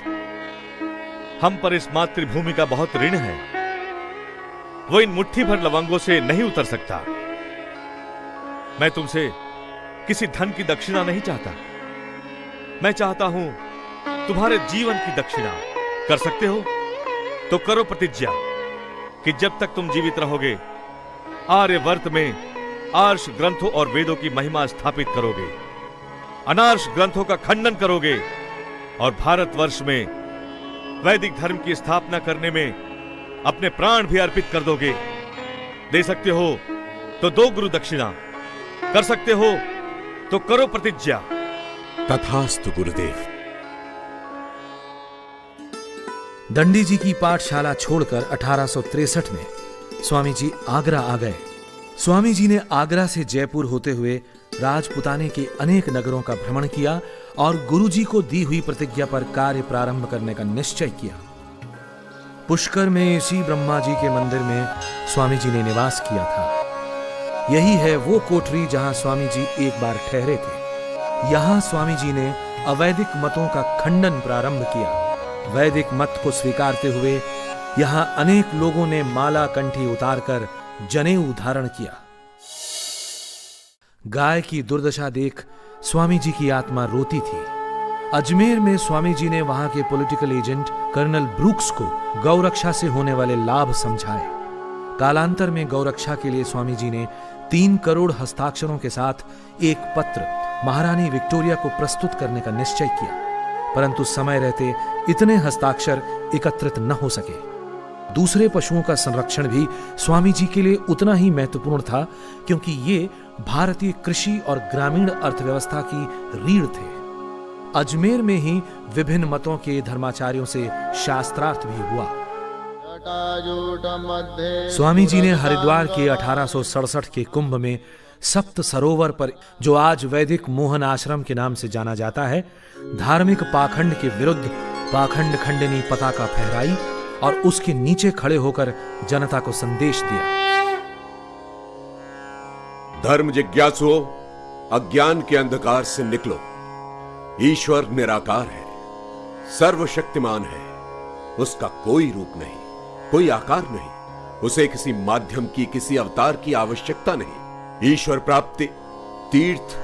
हम पर इस मातृभूमि का बहुत ऋण है। वो इन मुट्ठी भर लवंगों से नहीं उतर सकता। मैं तुमसे किसी धन की दक्षिणा नहीं चाहता। मैं चाहता हूं तुम्हारे जीवन की दक्षिणा। कर सकते हो तो करो प्रतिज्ञा कि जब तक तुम जीवित रहोगे आर्यवर्त में आर्ष ग्रंथों और वेदों की महिमा स्थापित करोगे, अनार्ष ग्रंथों का खंडन करोगे और भारतवर्ष में वैदिक धर्म की स्थापना करने में अपने प्राण भी अर्पित कर दोगे। दे सकते हो तो दो गुरु दक्षिणा, कर सकते हो तो करो प्रतिज्ञा। तथास्तु गुरुदेव। दंडी जी की पाठशाला छोड़कर 1863 में स्वामी जी आगरा आ गए। स्वामी जी ने आगरा से जयपुर होते हुए राजपुताने के अनेक नगरों का भ्रमण किया और गुरु जी को दी हुई प्रतिज्ञा पर कार्य प्रारंभ करने का निश्चय किया। पुष्कर में इसी ब्रह्मा जी के मंदिर में स्वामी जी ने निवास किया था। यही है वो कोठरी जहां स्वामी जी एक बार ठहरे थे। यहां स्वामी जी ने अवैदिक मतों का खंडन प्रारंभ किया। वैदिक मत को स्वीकारते हुए यहां अनेक लोगों ने माला कंठी उतारकर जनेऊ धारण किया। गाय की दुर्दशा देख स्वामी जी की आत्मा रोती थी। अजमेर में स्वामी जी ने वहां के पॉलिटिकल एजेंट कर्नल ब्रूक्स को गौरक्षा से होने वाले लाभ समझाए। कालांतर में गौरक्षा के लिए स्वामी जी ने 3 करोड़ हस्ताक्षरों के साथ एक पत्र महारानी विक्टोरिया को प्रस्तुत करने का निश्चय किया, परंतु समय रहते इतने हस्ताक्षर एकत्रित न हो सके। दूसरे पशुओं का संरक्षण भी स्वामी जी के लिए उतना ही महत्वपूर्ण था, क्योंकि ये भारतीय कृषि और ग्रामीण अर्थव्यवस्था की रीढ़ थे। अजमेर में ही विभिन्न मतों के धर्माचार्यों से शास्त्रार्थ भी हुआ। स्वामी जी ने हरिद्वार के 1867 के कुंभ में सप्त सरोवर पर, जो आज वैदिक मोहन आश्रम के नाम से जाना जाता है, धार्मिक पाखंड के विरुद्ध पाखंड खंडनी पताका फहराई और उसके नीचे खड़े होकर जनता को संदेश दिया। धर्म जिज्ञासुओं, अज्ञान के अंधकार से निकलो। ईश्वर निराकार है, सर्वशक्तिमान है। उसका कोई रूप नहीं, कोई आकार नहीं। उसे किसी माध्यम की, किसी अवतार की आवश्यकता नहीं। ईश्वर प्राप्ति तीर्थ,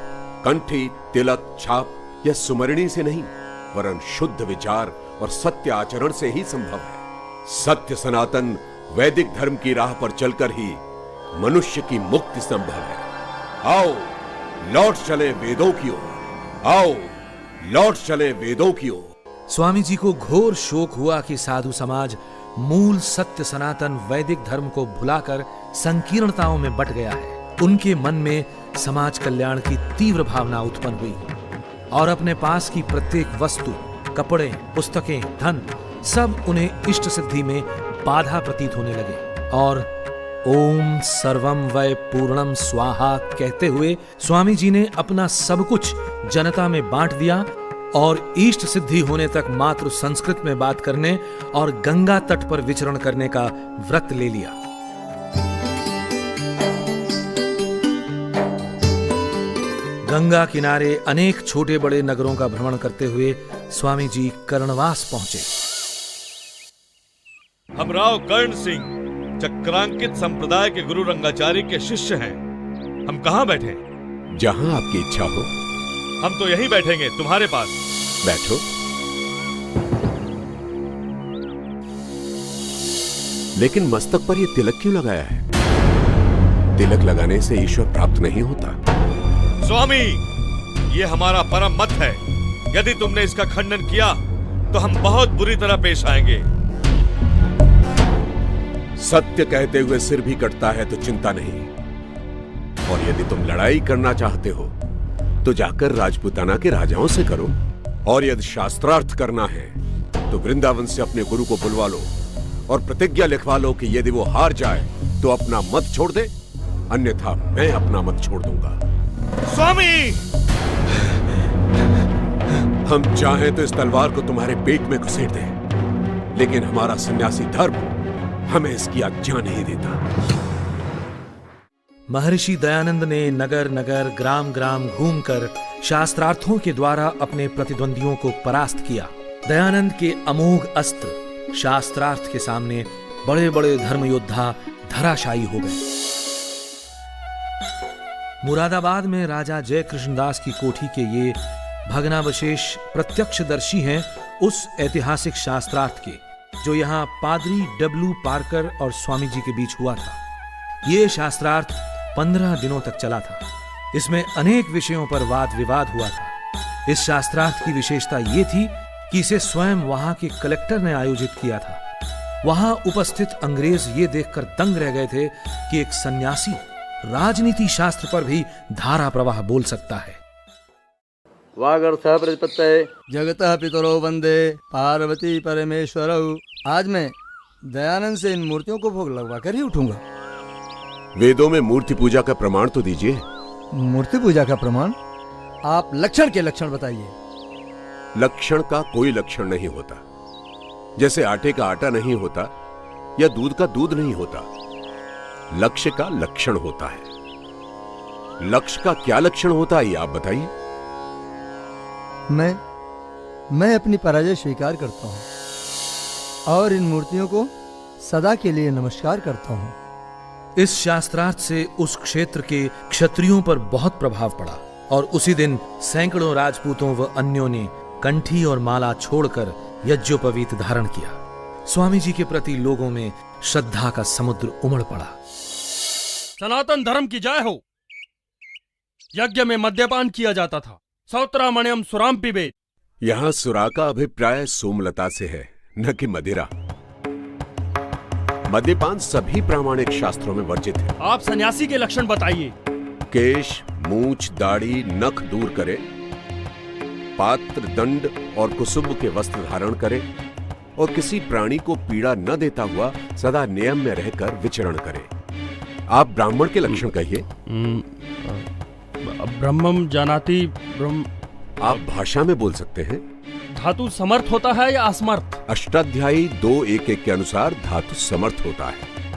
कंठी, तिलक, छाप या सुमरणी से नहीं, वरन शुद्ध विचार और सत्य आचरण से ही संभव है। सत्य सनातन वैदिक धर्म की राह पर चलकर ही मनुष्य की मुक्ति संभव है। आओ लौट चले वेदों की ओर, आओ लौट चले वेदों की ओर। स्वामी जी को घोर शोक हुआ कि साधु समाज मूल सत्य सनातन वैदिक धर्म को भुलाकर संकीर्णताओं में बट गया है। उनके मन में समाज कल्याण की तीव्र भावना उत्पन्न हुई और अपने पास की प्रत्येक वस्तु, कपड़े, पुस्तकें, धन सब उन्हें इष्ट सिद्धि में बाधा प्रतीत होने लगे और ओम सर्वम वै पूर्णम स्वाहा कहते हुए स्वामी जी ने अपना सब कुछ जनता में बांट दिया और इष्ट सिद्धि होने तक मात्र संस्कृत में बात करने और गंगा तट पर विचरण करने का व्रत ले लिया। गंगा किनारे अनेक छोटे बड़े नगरों का भ्रमण करते हुए स्वामी जी कर्णवास पहुंचे। हम राव कर्ण सिंह चक्रांकित संप्रदाय के गुरु रंगाचार्य के शिष्य हैं। हम कहाँ बैठे? जहां आपकी इच्छा हो। हम तो यहीं बैठेंगे तुम्हारे पास। बैठो। लेकिन मस्तक पर यह तिलक क्यों लगाया है? तिलक लगाने से ईश्वर प्राप्त नहीं होता। स्वामी, ये हमारा परम मत है। यदि तुमने इसका खंडन किया तो हम बहुत बुरी तरह पेश आएंगे। सत्य कहते हुए सिर भी कटता है तो चिंता नहीं। और यदि तुम लड़ाई करना चाहते हो तो जाकर राजपूताना के राजाओं से करो। और यदि शास्त्रार्थ करना है तो वृंदावन से अपने गुरु को बुलवा लो और प्रतिज्ञा लिखवा लो कि यदि वो हार जाए तो अपना मत छोड़ दे, अन्यथा मैं अपना मत छोड़ दूंगा। स्वामी, हम चाहें तो इस तलवार को तुम्हारे पेट में घुसेड़ दें, लेकिन हमारा सन्यासी धर्म हमें इसकी आज्ञा नहीं देता। महर्षि दयानंद ने नगर नगर ग्राम ग्राम घूमकर शास्त्रार्थों के द्वारा अपने प्रतिद्वंदियों को परास्त किया। दयानंद के अमोघ अस्त्र शास्त्रार्थ के सामने बड़े बड़े धर्म योद्धा धराशायी हो गए। मुरादाबाद में राजा जय कृष्णदास की कोठी के ये भग्नावशेष प्रत्यक्षदर्शी हैं उस ऐतिहासिक शास्त्रार्थ के जो यहाँ पादरी डब्ल्यू पार्कर और स्वामी जी के बीच हुआ था। ये शास्त्रार्थ 15 दिनों तक चला था। इसमें अनेक विषयों पर वाद विवाद हुआ था। इस शास्त्रार्थ की विशेषता ये थी कि इसे स्वयं वहां के कलेक्टर ने आयोजित किया था। वहां उपस्थित अंग्रेज ये देखकर दंग रह गए थे कि एक सन्यासी राजनीति शास्त्र पर भी धारा प्रवाह बोल सकता है। वागर्थः प्रतिपत्तये जगतः पितरो वंदे पार्वती परमेश्वरौ। आज मैं दयानंद से इन मूर्तियों को भोग लगवा कर ही उठूंगा। वेदों में मूर्ति पूजा का प्रमाण तो दीजिए। मूर्ति पूजा का प्रमाण? आप लक्षण के लक्षण बताइए। लक्षण का कोई लक्षण नहीं होता। जैसे आटे का आटा नहीं होता या दूध का दूध नहीं होता। लक्ष्य का लक्षण होता है। लक्ष्य का क्या लक्षण होता है ये आप बताइए। मैं अपनी पराजय स्वीकार करता हूं और इन मूर्तियों को सदा के लिए नमस्कार करता हूं। इस शास्त्रार्थ से उस क्षेत्र के क्षत्रियों पर बहुत प्रभाव पड़ा और उसी दिन सैकड़ों राजपूतों व अन्यों ने कंठी और माला छोड़कर यज्ञोपवीत धारण किया। स्वामी जी के प्रति लोगों में श्रद्धा का समुद्र उमड़ पड़ा। सनातन धर्म की जय हो। यज्ञ में मद्यपान किया जाता था। सौत्रामण्यम सुराम पिबेत। यहां सुरा का अभिप्राय सोमलता से है, न कि मदिरा। मद्यपान सभी प्रामाणिक शास्त्रों में वर्जित है। आप सन्यासी के लक्षण बताइए। केश, मूछ, दाढ़ी, नख दूर करे, पात्र, दंड और कुसुम के वस्त्र धारण करे और किसी प्राणी को पीड़ा न देता हुआ सदा नियम में रहकर विचरण करे। आप ब्राह्मण के लक्षण कहिए। ब्रह्मम जानाति ब्रह्म। आप भाषा में बोल सकते हैं। धातु समर्थ होता है या असमर्थ? अष्टाध्यायी 2:1 के अनुसार धातु समर्थ होता है।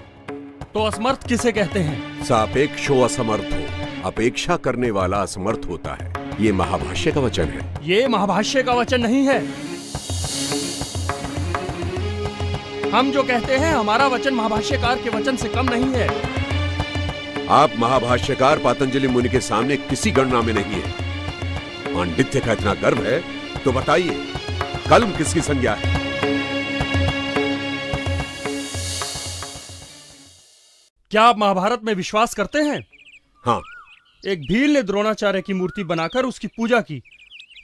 तो असमर्थ किसे कहते हैं? सापेक्षो असमर्थ हो, अपेक्षा करने वाला असमर्थ होता है। ये महाभाष्य का वचन है। ये महाभाष्य का वचन नहीं है। हम जो कहते हैं हमारा वचन महाभाष्यकार के वचन से कम नहीं है। आप महाभाष्यकार पतंजलि मुनि के सामने किसी गणना में नहीं है। पांडित्य का इतना गर्व है तो बताइए कलम किसकी संज्ञा है? क्या आप महाभारत में विश्वास करते हैं? हाँ। एक भील ने द्रोणाचार्य की मूर्ति बनाकर उसकी पूजा की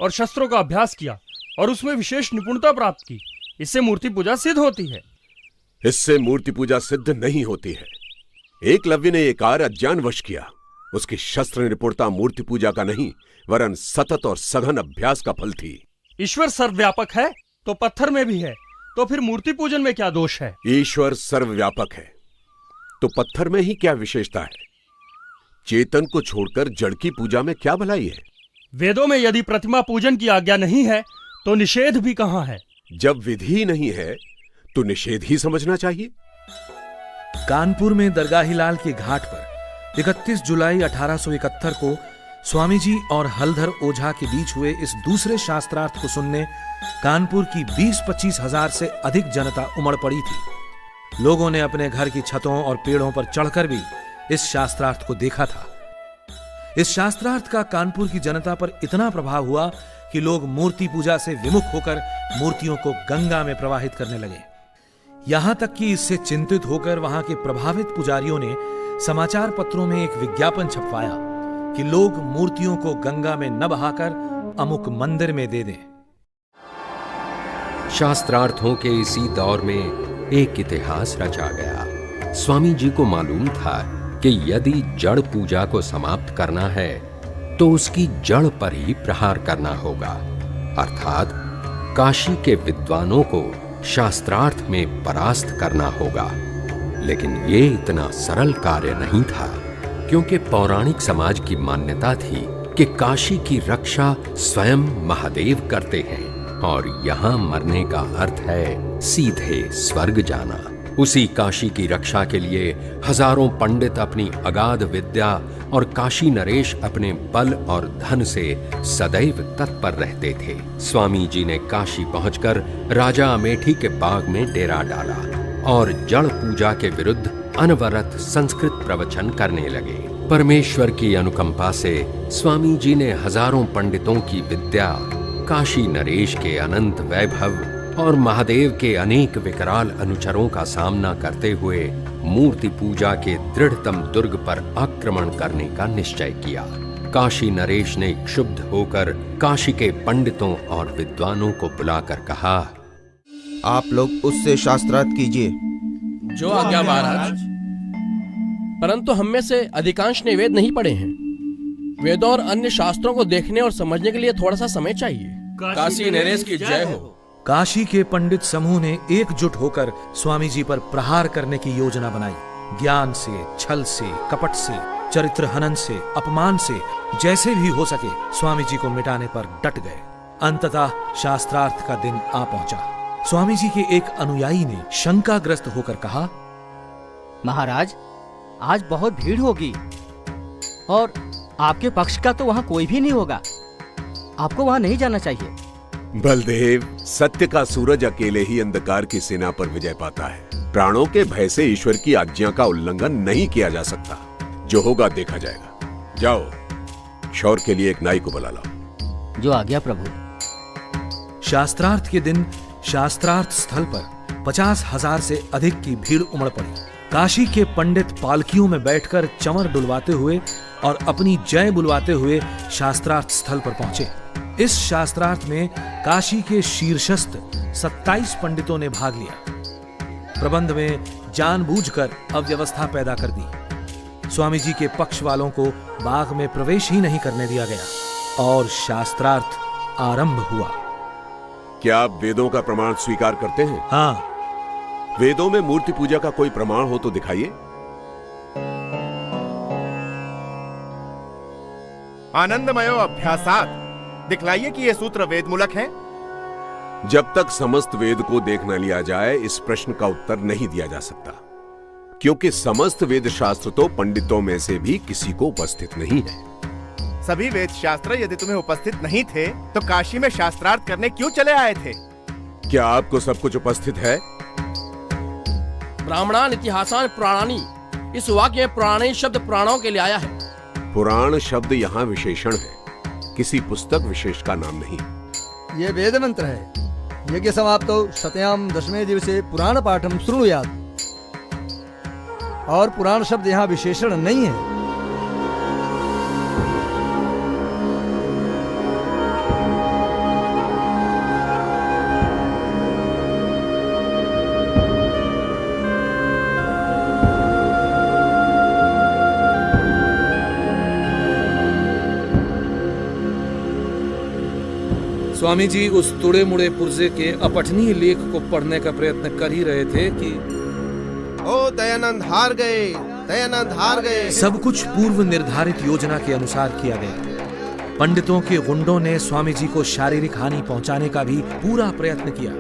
और शस्त्रों का अभ्यास किया और उसमें विशेष निपुणता प्राप्त की। इससे मूर्ति पूजा सिद्ध होती है। इससे मूर्ति पूजा सिद्ध नहीं होती है। एकलव्य ने यह कार्य अज्ञानवश किया। उसकी शस्त्र निपुणता मूर्ति पूजा का नहीं वरन सतत और सघन अभ्यास का फल थी। ईश्वर सर्वव्यापक है तो पत्थर में भी है, तो फिर मूर्ति पूजन में क्या दोष है? ईश्वर सर्वव्यापक है तो पत्थर में ही क्या विशेषता है? चेतन को छोड़कर जड़ की पूजा में क्या भलाई है? वेदों में यदि प्रतिमा पूजन की आज्ञा नहीं है तो निषेध भी कहां है? जब विधि नहीं है तो निषेध ही समझना चाहिए। कानपुर में दरगाहीलाल के घाट पर 31 जुलाई 1871 को स्वामी जी और हलधर ओझा के बीच हुए इस दूसरे शास्त्रार्थ को सुनने कानपुर की 20-25 हजार से अधिक जनता उमड़ पड़ी थी। लोगों ने अपने घर की छतों और पेड़ों पर चढ़कर भी इस शास्त्रार्थ को देखा था। इस शास्त्रार्थ का कानपुर की जनता पर इतना प्रभाव हुआ कि लोग मूर्ति पूजा से विमुख होकर मूर्तियों को गंगा में प्रवाहित करने लगे। यहां तक कि इससे चिंतित होकर वहां के प्रभावित पुजारियों ने समाचार पत्रों में एक विज्ञापन छपवाया कि लोग मूर्तियों को गंगा में न बहाकर अमुक मंदिर में दे दें। शास्त्रार्थों के इसी दौर में एक इतिहास रचा गया। स्वामी जी को मालूम था कि यदि जड़ पूजा को समाप्त करना है तो उसकी जड़ पर ही प्रहार करना होगा, अर्थात काशी के विद्वानों को शास्त्रार्थ में परास्त करना होगा। लेकिन ये इतना सरल कार्य नहीं था, क्योंकि पौराणिक समाज की मान्यता थी कि काशी की रक्षा स्वयं महादेव करते हैं और यहाँ मरने का अर्थ है सीधे स्वर्ग जाना। उसी काशी की रक्षा के लिए हजारों पंडित अपनी अगाध विद्या और काशी नरेश अपने बल और धन से सदैव तत्पर रहते थे। स्वामी जी ने काशी पहुंचकर राजा अमेठी के बाग में डेरा डाला और जड़ पूजा के विरुद्ध अनवरत संस्कृत प्रवचन करने लगे। परमेश्वर की अनुकंपा से स्वामी जी ने हजारों पंडितों की विद्या, काशी नरेश के अनंत वैभव और महादेव के अनेक विकराल अनुचरों का सामना करते हुए मूर्ति पूजा के दृढ़तम दुर्ग पर आक्रमण करने का निश्चय किया। काशी नरेश ने क्षुब्ध होकर काशी के पंडितों और विद्वानों को बुलाकर कहा, आप लोग उससे शास्त्रार्थ कीजिए। जो आज्ञा महाराज। परंतु हम में से अधिकांश ने वेद नहीं पढ़े हैं। वेदों और अन्य शास्त्रों को देखने और समझने के लिए थोड़ा सा समय चाहिए। काशी नरेश की जय हो। काशी के पंडित समूह ने एकजुट होकर स्वामी जी पर प्रहार करने की योजना बनाई। ज्ञान से, छल से, कपट से, चरित्र हनन से, अपमान से, जैसे भी हो सके स्वामी जी को मिटाने पर डट गए। अंततः शास्त्रार्थ का दिन आ पहुंचा। स्वामी जी के एक अनुयायी ने शंकाग्रस्त होकर कहा, महाराज, आज बहुत भीड़ होगी और आपके पक्ष का तो वहाँ कोई भी नहीं होगा। आपको वहाँ नहीं जाना चाहिए। बलदेव, सत्य का सूरज अकेले ही अंधकार की सेना पर विजय पाता है। प्राणों के भय से ईश्वर की आज्ञा का उल्लंघन नहीं किया जा सकता। जो होगा देखा जाएगा। जाओ, शौर के लिए एक नाई को बुला लाओ। जो आज्ञा प्रभु। शास्त्रार्थ के दिन शास्त्रार्थ स्थल पर 50,000 से अधिक की भीड़ उमड़ पड़ी। काशी के पंडित पालकियों में बैठकर चंवर डुलवाते हुए और अपनी जय बुलवाते हुए शास्त्रार्थ स्थल पर पहुंचे। इस शास्त्रार्थ में काशी के शीर्षस्थ 27 पंडितों ने भाग लिया। प्रबंध में जानबूझकर अव्यवस्था पैदा कर दी। स्वामी जी के पक्ष वालों को बाग में प्रवेश ही नहीं करने दिया गया और शास्त्रार्थ आरंभ हुआ। क्या आप वेदों का प्रमाण स्वीकार करते हैं? हाँ। वेदों में मूर्ति पूजा का कोई प्रमाण हो तो दिखाइए। आनंदमयो अभ्यासात, दिखलाइए कि ये सूत्र वेद मूलक हैं। जब तक समस्त वेद को देख न लिया जाए इस प्रश्न का उत्तर नहीं दिया जा सकता, क्योंकि समस्त वेद शास्त्र तो पंडितों में से भी किसी को उपस्थित नहीं है। सभी वेद शास्त्र यदि तुम्हें उपस्थित नहीं थे तो काशी में शास्त्रार्थ करने क्यों चले आए थे? क्या आपको सब कुछ उपस्थित है? ब्राह्मणान इतिहासान पुराणानी, इस वाक्य में पुराणी शब्द पुराणों के लिए आया है। पुराण शब्द यहाँ विशेषण है, किसी पुस्तक विशेष का नाम नहीं। ये वेद मंत्र है। यज्ञ समाप्तो शतयाम दशमे दिवसे पुराण पाठम शृणुयात्। और पुराण शब्द यहाँ विशेषण नहीं है। स्वामी जी उस तुड़े मुड़े पुर्जे के अपठनीय लेख को पढ़ने का प्रयत्न कर ही रहे थे कि ओ दयानंद हार गए, दयानंद हार गए। सब कुछ पूर्व निर्धारित योजना के अनुसार किया गया। पंडितों के गुंडों ने स्वामी जी को शारीरिक हानि पहुंचाने का भी पूरा प्रयत्न किया,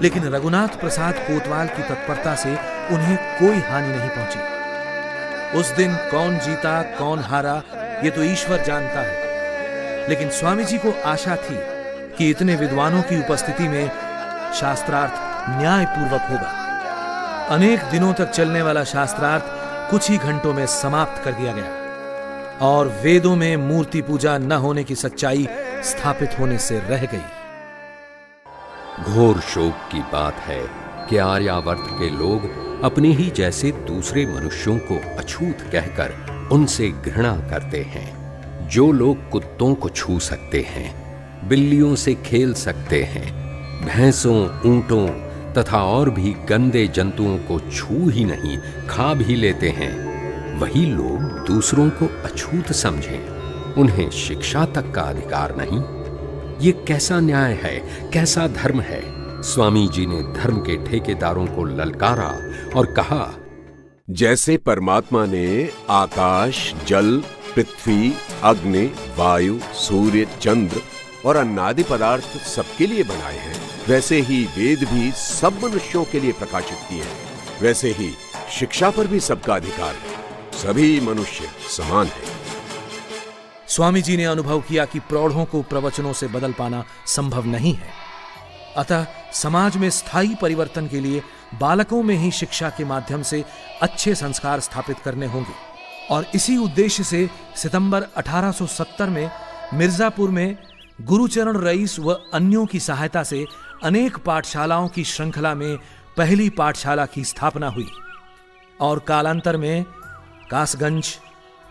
लेकिन रघुनाथ प्रसाद कोतवाल की तत्परता से उन्हें कोई हानि नहीं पहुंची। उस दिन कौन जीता कौन हारा ये तो ईश्वर जानता है, लेकिन स्वामी जी को आशा थी कि इतने विद्वानों की उपस्थिति में शास्त्रार्थ न्यायपूर्वक होगा। अनेक दिनों तक चलने वाला शास्त्रार्थ कुछ ही घंटों में समाप्त कर दिया गया और वेदों में मूर्ति पूजा न होने की सच्चाई स्थापित होने से रह गई। घोर शोक की बात है कि आर्यावर्त के लोग अपने ही जैसे दूसरे मनुष्यों को अछूत कहकर उनसे घृणा करते हैं। जो लोग कुत्तों को छू सकते हैं, बिल्लियों से खेल सकते हैं, भैंसों, ऊंटों तथा और भी गंदे जंतुओं को छू ही नहीं खा भी लेते हैं, वही लोग दूसरों को अछूत समझें, उन्हें शिक्षा तक का अधिकार नहीं। ये कैसा न्याय है, कैसा धर्म है? स्वामी जी ने धर्म के ठेकेदारों को ललकारा और कहा, जैसे परमात्मा ने आकाश, जल, पृथ्वी, अग्नि, वायु, सूर्य, चंद्र और अन्नादि पदार्थ सबके लिए बनाए हैं, वैसे ही वेद भी सब मनुष्यों के लिए प्रकाशित किए हैं। वैसे ही शिक्षा पर भी सबका अधिकार है। सभी मनुष्य समान हैं। स्वामी जी ने अनुभव किया कि प्रौढ़ों को प्रवचनों से बदल पाना संभव नहीं है, अतः समाज में स्थायी परिवर्तन के लिए बालकों में ही शिक्षा के माध्यम से अच्छे संस्कार स्थापित करने होंगे। और इसी उद्देश्य से सितंबर 1870 में मिर्जापुर में गुरुचरण रईस व अन्यों की सहायता से अनेक पाठशालाओं की श्रृंखला में पहली पाठशाला की स्थापना हुई और कालांतर में कासगंज,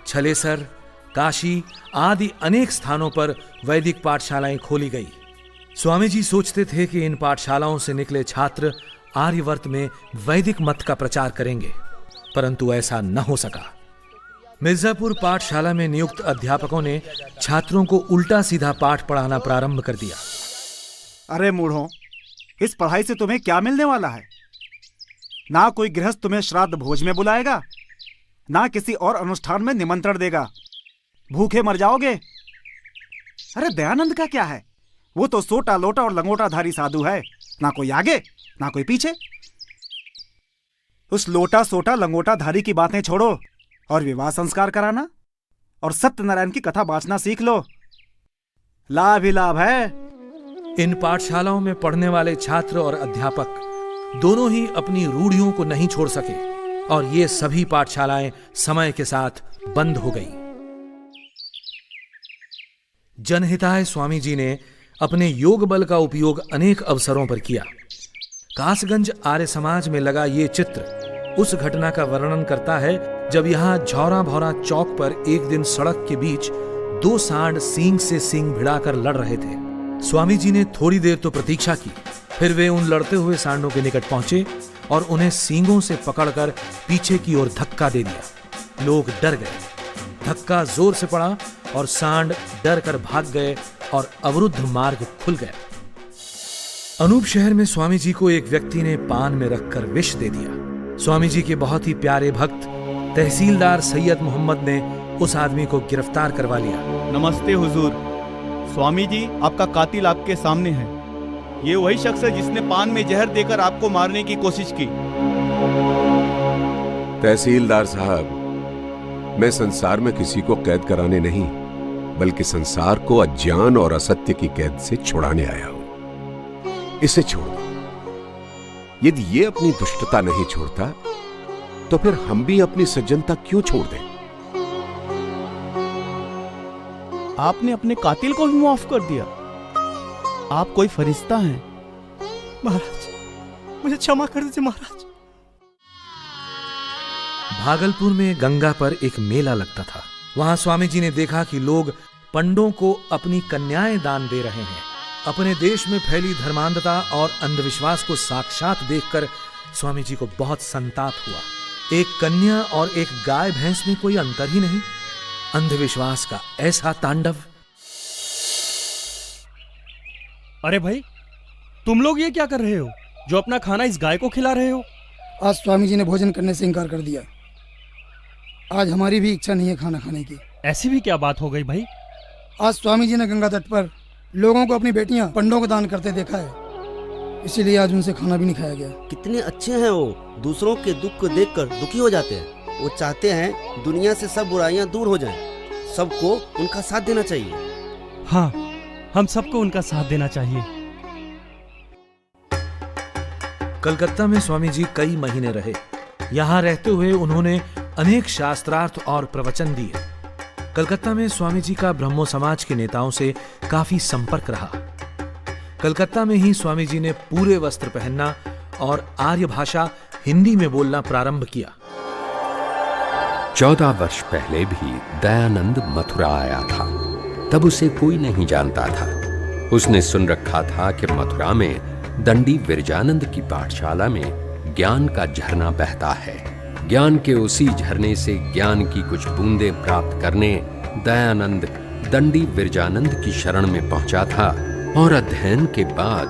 छलेसर, काशी आदि अनेक स्थानों पर वैदिक पाठशालाएं खोली गई। स्वामी जी सोचते थे कि इन पाठशालाओं से निकले छात्र आर्यवर्त में वैदिक मत का प्रचार करेंगे, परंतु ऐसा न हो सका। मिर्जापुर पाठशाला में नियुक्त अध्यापकों ने छात्रों को उल्टा सीधा पाठ पढ़ाना प्रारंभ कर दिया। अरे मूढ़ों, इस पढ़ाई से तुम्हें क्या मिलने वाला है? ना कोई गृहस्थ तुम्हें श्राद्ध भोज में बुलाएगा, ना किसी और अनुष्ठान में निमंत्रण देगा। भूखे मर जाओगे। अरे दयानंद का क्या है? वो तो सोटा लोटा और लंगोटाधारी साधु है, ना कोई आगे ना कोई पीछे। उस लोटा सोटा लंगोटाधारी की बातें छोड़ो और विवाह संस्कार कराना और सत्यनारायण की कथा बांचना सीख लो। लाभ ही लाभ है। इन पाठशालाओं में पढ़ने वाले छात्र और अध्यापक दोनों ही अपनी रूढ़ियों को नहीं छोड़ सके और ये सभी पाठशालाएं समय के साथ बंद हो गई। जनहिताय स्वामी जी ने अपने योग बल का उपयोग अनेक अवसरों पर किया। कासगंज आर्य समाज में लगा ये चित्र उस घटना का वर्णन करता है जब यहां झौरा भौरा चौक पर एक दिन सड़क के बीच दो सांड सींग से सींग भिड़ाकर लड़ रहे थे। स्वामी जी ने थोड़ी देर तो प्रतीक्षा की, फिर वे उन लड़ते हुए सांडों के निकट पहुंचे और उन्हें सींगों से पकड़कर पीछे की ओर धक्का दे दिया। लोग डर गए, धक्का जोर से पड़ा और सांड डर कर भाग गए और अवरुद्ध मार्ग खुल गया। अनूप शहर में स्वामी जी को एक व्यक्ति ने पान में रखकर विष दे दिया। स्वामी जी के बहुत ही प्यारे भक्त तहसीलदार सैयद मोहम्मद ने उस आदमी को गिरफ्तार करवा लिया। नमस्ते हुजूर। स्वामी जी, आपका कातिल आपके सामने है। ये वही शख्स है जिसने पान में जहर देकर आपको मारने की कोशिश की। तहसीलदार साहब, मैं संसार में किसी को कैद कराने नहीं, बल्कि संसार को अज्ञान और असत्य की कैद से छुड़ाने आया हूं। इसे छोड़ दो। यदि ये अपनी दुष्टता नहीं छोड़ता तो फिर हम भी अपनी सज्जनता क्यों छोड़ दें? आपने अपने कातिल को भी माफ कर दिया। आप कोई फरिश्ता हैं। महाराज, मुझे क्षमा कर दीजिए महाराज। भागलपुर में गंगा पर एक मेला लगता था। वहां स्वामी जी ने देखा कि लोग पंडों को अपनी कन्याएं दान दे रहे हैं। अपने देश में फैली धर्मांधता और अंधविश्वास को साक्षात देखकर स्वामी जी को बहुत संताप हुआ। एक कन्या और एक गाय भैंस में कोई अंतर ही नहीं। अंधविश्वास का ऐसा तांडव। अरे भाई, तुम लोग ये क्या कर रहे हो जो अपना खाना इस गाय को खिला रहे हो? आज स्वामी जी ने भोजन करने से इनकार कर दिया। आज हमारी भी इच्छा नहीं है खाना खाने की। ऐसी भी क्या बात हो गई भाई? आज स्वामी जी ने गंगा तट पर लोगों को अपनी बेटियां पंडों को दान करते देखा है, इसीलिए आज उनसे खाना भी नहीं खाया गया। कितने अच्छे हैं वो, दूसरों के दुख को देखकर दुखी हो जाते हैं। वो चाहते हैं दुनिया से सब बुराइयां दूर हो जाएं। सबको उनका साथ देना चाहिए। हाँ, हम सबको उनका साथ देना चाहिए। कलकत्ता में स्वामी जी कई महीने रहे। यहाँ रहते हुए उन्होंने अनेक शास्त्रार्थ और प्रवचन दिए। कलकत्ता में स्वामी जी का ब्रह्मो समाज के नेताओं से काफी संपर्क रहा। कलकत्ता में ही स्वामी जी ने पूरे वस्त्र पहनना और आर्य भाषा हिंदी में बोलना प्रारंभ किया। 14 वर्ष पहले भी दयानंद मथुरा आया था। तब उसे कोई नहीं जानता था। उसने सुन रखा था कि मथुरा में दंडी विरजानंद की पाठशाला में ज्ञान का झरना बहता है। ज्ञान के उसी झरने से ज्ञान की कुछ बूंदें प्राप्त करने दयानंद दंडी विरजानंद की शरण में पहुंचा था और अध्ययन के बाद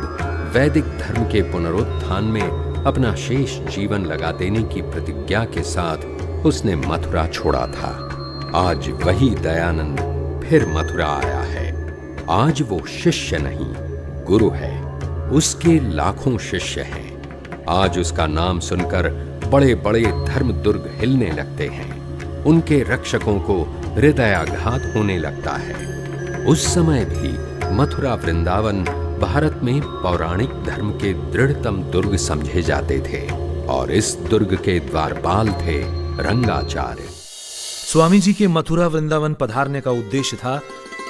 वैदिक धर्म के पुनरुत्थान में अपना शेष जीवन लगा देने की प्रतिज्ञा के साथ उसने मथुरा छोड़ा था। आज वही दयानंद फिर मथुरा आया है। आज वो शिष्य नहीं, गुरु है। उसके लाखों शिष्य हैं। आज उसका नाम सुनकर बड़े बड़े धर्म दुर्ग हिलने लगते हैं। उनके रक्षकों को हृदयाघात होने लगता है। उस समय भी मथुरा वृंदावन भारत में पौराणिक धर्म के दृढ़तम दुर्ग समझे जाते थे और इस दुर्ग के द्वारपाल थे रंगाचार्य। स्वामी जी के मथुरा वृंदावन पधारने का उद्देश्य था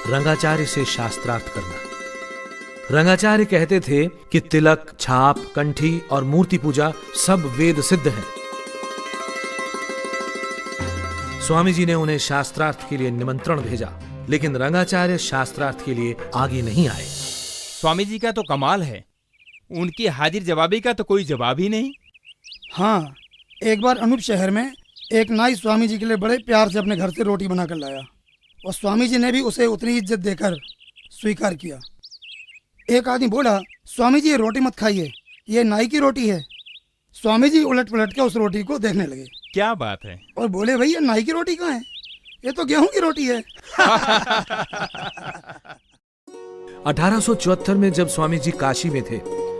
रंगाचार्य से शास्त्रार्थ करना। रंगाचार्य कहते थे कि तिलक, छाप, कंठी और मूर्ति पूजा सब वेद सिद्ध है। स्वामी जी ने उन्हें शास्त्रार्थ के लिए निमंत्रण भेजा, लेकिन रंगाचार्य शास्त्रार्थ के लिए आगे नहीं आए। स्वामी जी का तो कमाल है, उनकी हाजिर जवाबी का तो कोई जवाब ही नहीं। हाँ, एक बार अनूप शहर में एक नाई स्वामी जी के लिए बड़े प्यार से अपने घर से रोटी बनाकर लाया और स्वामी जी ने भी उसे उतनी इज्जत देकर स्वीकार किया। एक आदमी बोला, स्वामी जी ये रोटी मत खाइए, ये नाई की रोटी है। स्वामी जी उलट पलट के उस रोटी को देखने लगे। क्या बात है? और बोले, भाई ये नाई की रोटी कहाँ है? ये तो गेहूं की रोटी है। 1874 में जब स्वामी जी काशी में थे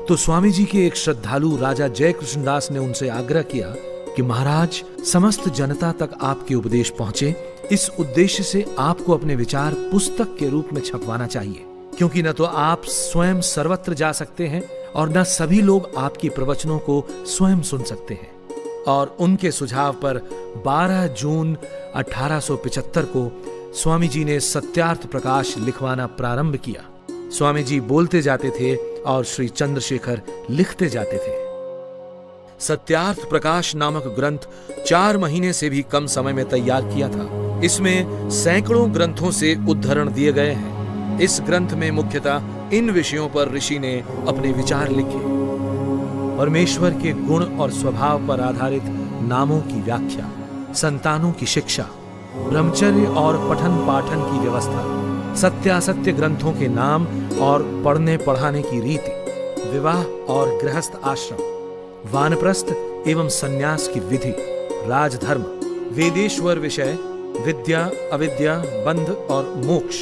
तो स्वामी जी के एक श्रद्धालु राजा जय कृष्णदास ने उनसे आग्रह किया कि महाराज, समस्त जनता तक आपके उपदेश पहुंचे, इस उद्देश्य से आपको अपने विचार पुस्तक के रूप में छपवाना चाहिए, क्योंकि न तो आप स्वयं सर्वत्र जा सकते हैं और न सभी लोग आपके प्रवचनों को स्वयं सुन सकते हैं। और उनके सुझाव पर 12 जून 1875 को स्वामी जी ने सत्यार्थ प्रकाश लिखवाना प्रारंभ किया। स्वामी जी बोलते जाते थे और श्री चंद्रशेखर लिखते जाते थे। सत्यार्थ प्रकाश नामक ग्रंथ 4 महीने से भी कम समय में तैयार किया था। इसमें सैकड़ों ग्रंथों से उद्धरण दिए गए हैं। इस ग्रंथ में मुख्यतः इन विषयों पर ऋषि ने अपने विचार लिखे। परमेश्वर के गुण और स्वभाव पर आधारित नामों की व्याख्या, संतानों की शिक्षा, ब्रह्मचर्य और पठन पाठन की व्यवस्था, सत्यासत्य ग्रंथों के नाम और पढ़ने पढ़ाने की रीति, विवाह और गृहस्थ आश्रम, वानप्रस्थ एवं सन्यास की विधि, राजधर्म, वेदेश्वर विषय, विद्या अविद्या, बंध और मोक्ष,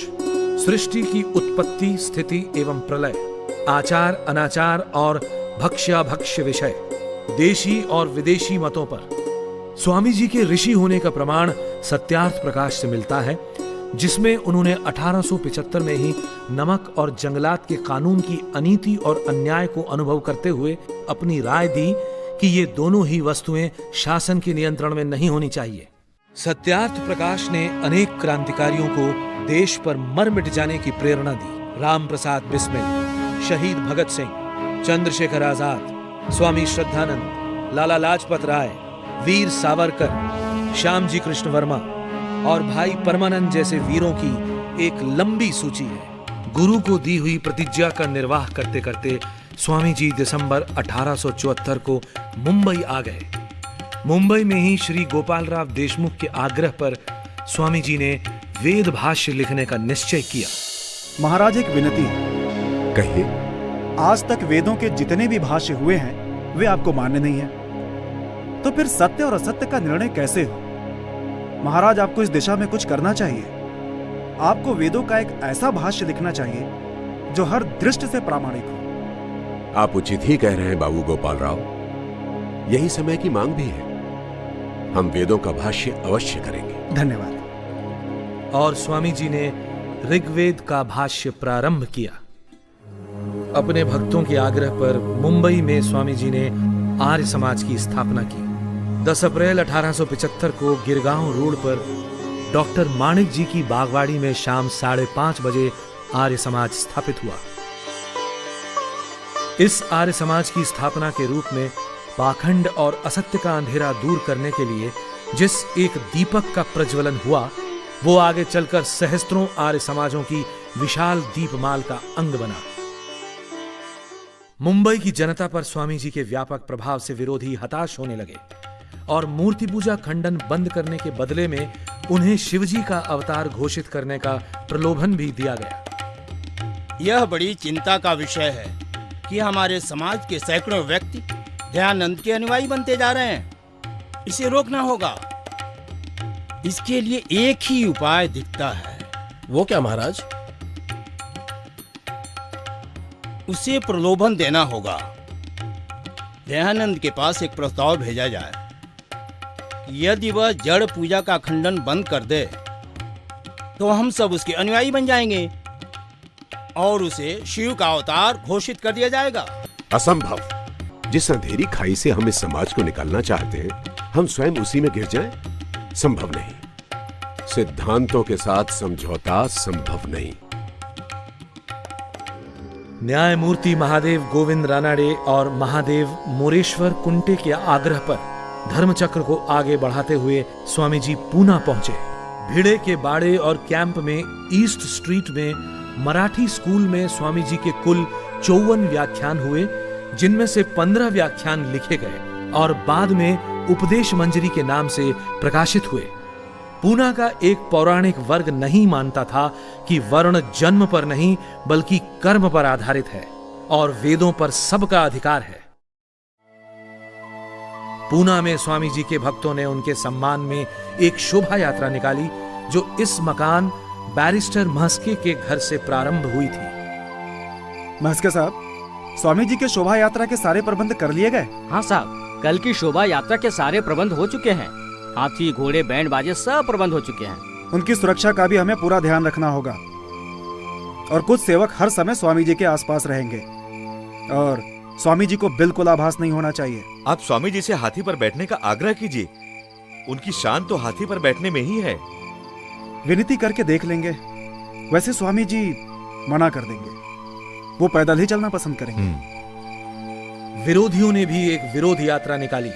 सृष्टि की उत्पत्ति स्थिति एवं प्रलय, आचार अनाचार और भक्ष्याभक्ष्य विषय, देशी और विदेशी मतों पर। स्वामी जी के ऋषि होने का प्रमाण सत्यार्थ प्रकाश से मिलता है, जिसमें उन्होंने 1875 में ही नमक और जंगलात के कानून की अनीति और अन्याय को अनुभव करते हुए अपनी राय दी कि ये दोनों ही वस्तुएं शासन के नियंत्रण में नहीं होनी चाहिए। सत्यार्थ प्रकाश ने अनेक क्रांतिकारियों को देश पर मर मिट जाने की प्रेरणा दी। राम प्रसाद बिस्मिल, शहीद भगत सिंह, चंद्रशेखर आजाद, स्वामी श्रद्धानंद, लाला लाजपत राय, वीर सावरकर, श्याम जी कृष्ण वर्मा और भाई परमानंद जैसे वीरों की एक लंबी सूची है। गुरु को दी हुई प्रतिज्ञा का निर्वाह करते करते स्वामी जी दिसंबर 1874 को मुंबई आ गए। मुंबई में ही श्री गोपालराव देशमुख के आग्रह पर स्वामी जी ने वेद भाष्य लिखने का निश्चय किया। महाराज, एक विनती है। कहिए। आज तक वेदों के जितने भी भाष्य हुए हैं वे आपको मान्य नहीं है, तो फिर सत्य और असत्य का निर्णय कैसे हो? महाराज, आपको इस दिशा में कुछ करना चाहिए। आपको वेदों का एक ऐसा भाष्य लिखना चाहिए जो हर दृष्टि से प्रामाणिक हो। आप उचित ही कह रहे हैं बाबू गोपाल राव, यही समय की मांग भी है। हम वेदों का भाष्य अवश्य करेंगे। धन्यवाद। और स्वामी जी ने ऋग्वेद का भाष्य प्रारंभ किया। अपने भक्तों के आग्रह पर मुंबई में स्वामी जी ने आर्य समाज की स्थापना की। 10 अप्रैल 1875 को गिरगांव रोड पर डॉक्टर माणिक जी की बागवाड़ी में शाम 5:30 बजे आर्य समाज स्थापित हुआ। इस आर्य समाज की स्थापना के रूप में पाखंड और असत्य का अंधेरा दूर करने के लिए जिस एक दीपक का प्रज्वलन हुआ, वो आगे चलकर सहस्त्रों आर्य समाजों की विशाल दीपमाल का अंग बना। मुंबई की जनता पर स्वामी जी के व्यापक प्रभाव से विरोधी हताश होने लगे और मूर्ति पूजा खंडन बंद करने के बदले में उन्हें शिवजी का अवतार घोषित करने का प्रलोभन भी दिया गया। यह बड़ी चिंता का विषय है कि हमारे समाज के सैकड़ों व्यक्ति दयानंद के अनुयायी बनते जा रहे हैं। इसे रोकना होगा। इसके लिए एक ही उपाय दिखता है। वो क्या महाराज? उसे प्रलोभन देना होगा। दयानंद के पास एक प्रस्ताव भेजा जाए। यदि वह जड़ पूजा का खंडन बंद कर दे तो हम सब उसके अनुयायी बन जाएंगे और उसे शिव का अवतार घोषित कर दिया जाएगा। असंभव। जिस अंधेरी खाई से हम इस समाज को निकालना चाहते हैं, हम स्वयं उसी में गिर जाएं? संभव नहीं। सिद्धांतों के साथ समझौता संभव नहीं। न्यायमूर्ति महादेव गोविंद रानाडे और महादेव मोरेश्वर कुंटे के आग्रह पर धर्मचक्र को आगे बढ़ाते हुए स्वामी जी पूना पहुंचे। भिड़े के बाड़े और कैंप में ईस्ट स्ट्रीट में मराठी स्कूल में स्वामी जी के कुल 54 व्याख्यान हुए, जिनमें से 15 व्याख्यान लिखे गए और बाद में उपदेश मंजरी के नाम से प्रकाशित हुए। पूना का एक पौराणिक वर्ग नहीं मानता था कि वर्ण जन्म पर नहीं बल्कि कर्म पर आधारित है और वेदों पर सबका अधिकार है। पूना में स्वामी जी के भक्तों ने उनके सम्मान में एक शोभा यात्रा निकाली जो इस मकान बैरिस्टर महस्के के घर से प्रारंभ हुई थी। महस्के साहब, स्वामी जी के शोभा यात्रा के सारे प्रबंध कर लिए गए? हाँ साहब, कल की शोभा यात्रा के सारे प्रबंध हो चुके हैं। हाथी, घोड़े, बैंड बाजे सब प्रबंध हो चुके हैं। उनकी सुरक्षा का भी हमें पूरा ध्यान रखना होगा और कुछ सेवक हर समय स्वामी जी के आसपास रहेंगे और स्वामी जी को बिल्कुल आभास नहीं होना चाहिए। आप स्वामी जी से हाथी पर बैठने का आग्रह कीजिए। उनकी शान तो हाथी पर बैठने में ही है। विनती करके देख लेंगे। वैसे स्वामी जी मना कर देंगे, वो पैदल ही चलना पसंद करेंगे। विरोधियों ने भी एक विरोध यात्रा निकाली।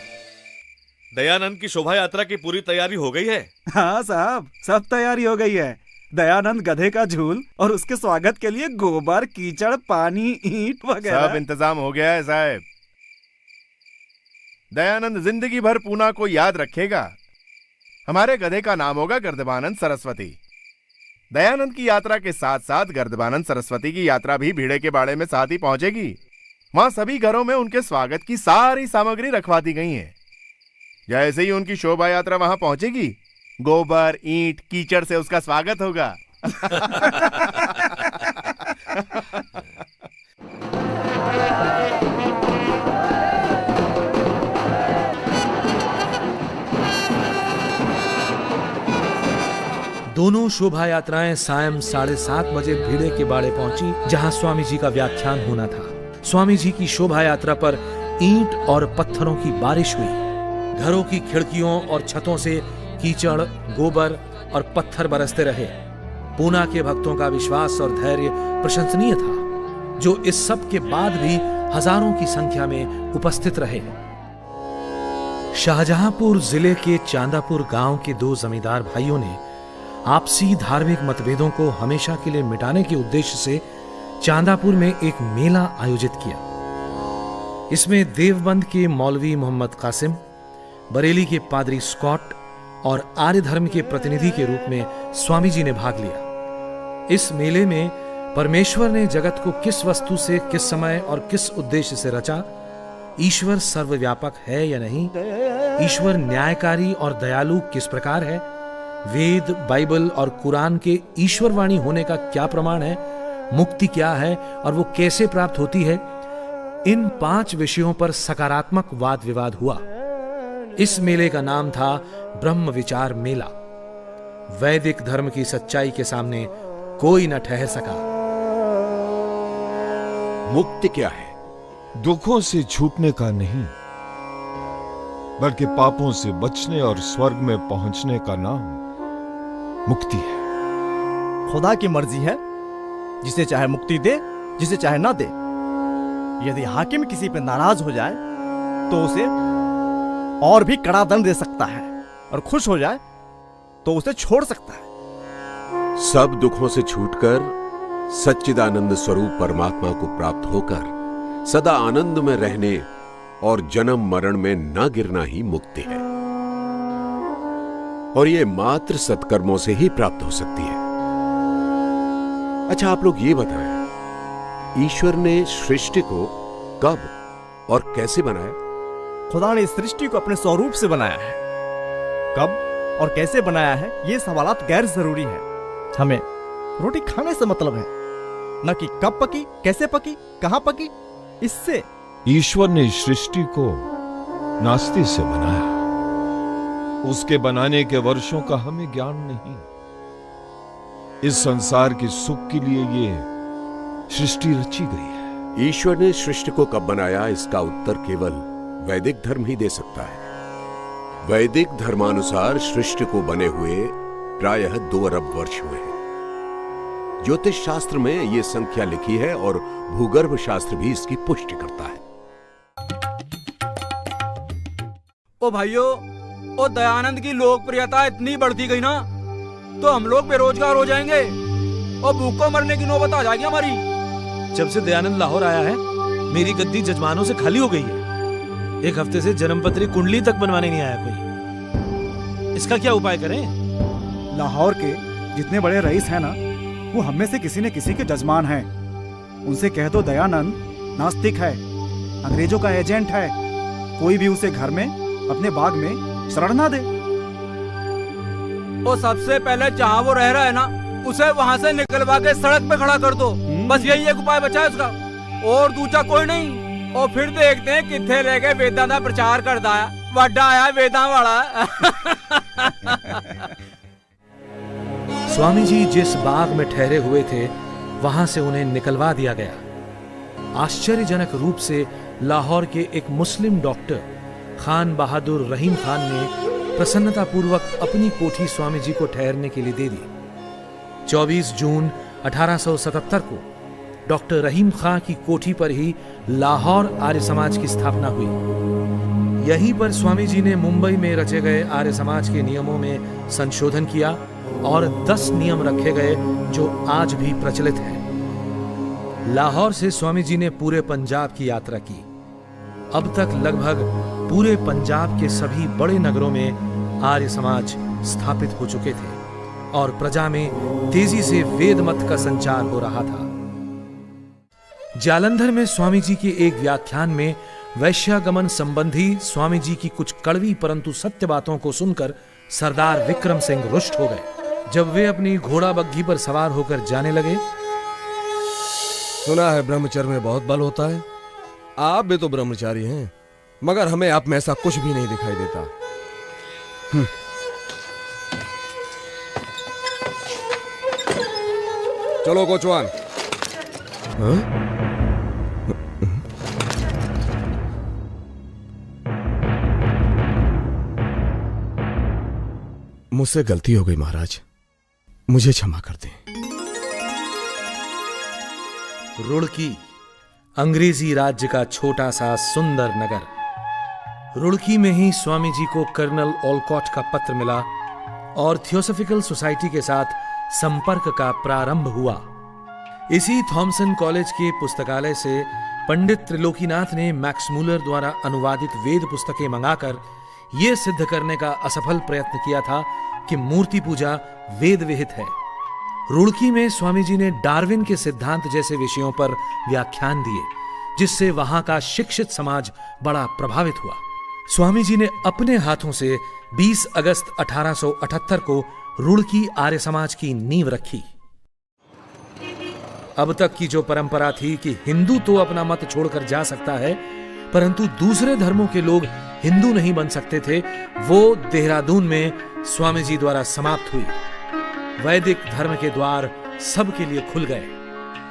दयानंद की शोभा यात्रा की पूरी तैयारी हो गई है? हाँ साहब, सब तैयारी हो गई है। दयानंद गधे का झूल और उसके स्वागत के लिए गोबर, कीचड़, पानी, ईंट वगैरह सब इंतजाम हो गया है साहब। दयानंद जिंदगी भर पूना को याद रखेगा। हमारे गधे का नाम होगा गर्दबानंद सरस्वती। दयानंद की यात्रा के साथ साथ गर्दबानंद सरस्वती की यात्रा भी भीड़े के बाड़े में साथ ही पहुंचेगी। वहां सभी घरों में उनके स्वागत की सारी सामग्री रखवा दी गई है। जैसे ही उनकी शोभा यात्रा वहां पहुंचेगी, गोबर, ईंट, कीचड़ से उसका स्वागत होगा। दोनों शोभा यात्राएं सायं 7:30 बजे भीड़े के बाड़े पहुंची, जहां स्वामी जी का व्याख्यान होना था। स्वामी जी की शोभा यात्रा पर ईंट और पत्थरों की बारिश हुई। घरों की खिड़कियों और छतों से कीचड़, गोबर और पत्थर बरसते रहे। पूना के भक्तों का विश्वास और धैर्य प्रशंसनीय था, जो इस सब के बाद भी हजारों की संख्या में उपस्थित रहे। शाहजहांपुर जिले के चांदापुर गांव के दो जमींदार भाइयों ने आपसी धार्मिक मतभेदों को हमेशा के लिए मिटाने के उद्देश्य से चांदापुर में एक मेला आयोजित किया। इसमें देवबंद के मौलवी मोहम्मद कासिम, बरेली के पादरी स्कॉट और आर्य धर्म के प्रतिनिधि के रूप में स्वामी जी ने भाग लिया। इस मेले में परमेश्वर ने जगत को किस वस्तु से, किस समय और किस उद्देश्य से रचा, ईश्वर सर्वव्यापक है या नहीं, ईश्वर न्यायकारी और दयालु किस प्रकार है, वेद, बाइबल और कुरान के ईश्वरवाणी होने का क्या प्रमाण है, मुक्ति क्या है और वो कैसे प्राप्त होती है, इन 5 विषयों पर सकारात्मक वाद विवाद हुआ। इस मेले का नाम था ब्रह्म विचार मेला। वैदिक धर्म की सच्चाई के सामने कोई न ठहर सका। मुक्ति क्या है? दुखों से छूटने का नहीं, बल्कि पापों से बचने और स्वर्ग में पहुंचने का नाम मुक्ति है। खुदा की मर्जी है, जिसे चाहे मुक्ति दे, जिसे चाहे ना दे। यदि हाकिम किसी पे नाराज हो जाए तो उसे और भी कड़ा दंड दे सकता है, और खुश हो जाए तो उसे छोड़ सकता है। सब दुखों से छूटकर सच्चिदानंद स्वरूप परमात्मा को प्राप्त होकर सदा आनंद में रहने और जन्म मरण में न गिरना ही मुक्ति है, और यह मात्र सत्कर्मों से ही प्राप्त हो सकती है। अच्छा, आप लोग ये बताएं, ईश्वर ने सृष्टि को कब और कैसे बनाया? खुदा ने इस सृष्टि को अपने स्वरूप से बनाया है। कब और कैसे बनाया है, ये सवालात गैर जरूरी है। हमें रोटी खाने से मतलब है, न कि कब पकी, कैसे पकी, कहां पकी। इससे ईश्वर ने सृष्टि को नास्ति से बनाया। उसके बनाने के वर्षों का हमें ज्ञान नहीं। इस संसार के सुख के लिए ये सृष्टि रची गई है। ईश्वर ने सृष्टि को कब बनाया, इसका उत्तर केवल वैदिक धर्म ही दे सकता है। वैदिक धर्मानुसार सृष्टि को बने हुए प्रायः 2 अरब वर्ष हुए हैं। ज्योतिष शास्त्र में यह संख्या लिखी है और भूगर्भ शास्त्र भी इसकी पुष्टि करता है। ओ भाइयों, ओ दयानंद की लोकप्रियता इतनी बढ़ती गई ना, तो हम लोग बेरोजगार हो जाएंगे और भूखों मरने की नौबत आ जाएगी हमारी। जब से दयानंद लाहौर आया है, मेरी गद्दी जजमानों से खाली हो गई है। 1 हफ्ते से जन्मपत्री कुंडली तक बनवाने नहीं आया कोई। इसका क्या उपाय करें? लाहौर के जितने बड़े रईस हैं ना, वो हम में से किसी न किसी के जजमान हैं। उनसे कह दो दयानंद नास्तिक है, अंग्रेजों का एजेंट है, कोई भी उसे घर में, अपने बाग में शरण ना दे। और सबसे पहले जहाँ वो रह रहा है ना, उसे वहाँ से निकलवा के सड़क पे खड़ा कर दो। बस यही एक उपाय बचा है उसका, और दूसरा कोई नहीं। और फिर देखते हैं कितने रह गए वेदां दा प्रचार करता है, वड्डा आया वेदां वाला। स्वामी जी जिस बाग में ठहरे हुए थे, वहां से उन्हें निकलवा दिया गया। आश्चर्यजनक रूप से लाहौर के एक मुस्लिम डॉक्टर खान बहादुर रहीम खान ने प्रसन्नतापूर्वक अपनी कोठी स्वामी जी को ठहरने के लिए दे दी। 24 जून 1877 को डॉक्टर रहीम खां की कोठी पर ही लाहौर आर्य समाज की स्थापना हुई। यहीं पर स्वामी जी ने मुंबई में रचे गए आर्य समाज के नियमों में संशोधन किया और 10 नियम रखे गए जो आज भी प्रचलित हैं। लाहौर से स्वामी जी ने पूरे पंजाब की यात्रा की। अब तक लगभग पूरे पंजाब के सभी बड़े नगरों में आर्य समाज स्थापित हो चुके थे और प्रजा में तेजी से वेद मत का संचार हो रहा था। जालंधर में स्वामी जी के एक व्याख्यान में वैश्यागमन संबंधी स्वामी जी की कुछ कड़वी परंतु सत्य बातों को सुनकर सरदार विक्रम सिंह रुष्ट हो गए। जब वे अपनी घोड़ा बग्घी पर सवार होकर जाने लगे, सुना है ब्रह्मचर्य में बहुत बल होता है। आप भी तो ब्रह्मचारी हैं, मगर हमें आप में ऐसा कुछ भी नहीं दिखाई देता। चलो कोचवान। मुझसे गलती हो गई महाराज, मुझे क्षमा कर दें। रुड़की अंग्रेजी राज्य का छोटा सा सुंदर नगर। रुड़की में ही स्वामी जी को कर्नल ओलकॉट का पत्र मिला और थियोसॉफिकल सोसाइटी के साथ संपर्क का प्रारंभ हुआ। इसी थॉमसन कॉलेज के पुस्तकालय से पंडित त्रिलोकीनाथ ने मैक्स मूलर द्वारा अनुवादित वेद पुस्तकें मंगाकर यह सिद्ध करने का असफल प्रयत्न किया था कि मूर्ति पूजा वेद विहित है। रुड़की में स्वामी जी ने डार्विन के सिद्धांत जैसे विषयों पर व्याख्यान दिए, जिससे वहां का शिक्षित समाज बड़ा प्रभावित हुआ। स्वामी जी ने अपने हाथों से 20 अगस्त 1878 को रुड़की आर्य समाज की नींव रखी। अब तक की जो परंपरा थी कि हिंदू तो अपना मत छोड़कर जा सकता है, परंतु दूसरे धर्मों के लोग हिंदू नहीं बन सकते थे, वो देहरादून में स्वामी जी द्वारा समाप्त हुई। वैदिक धर्म के द्वार सबके लिए खुल गए।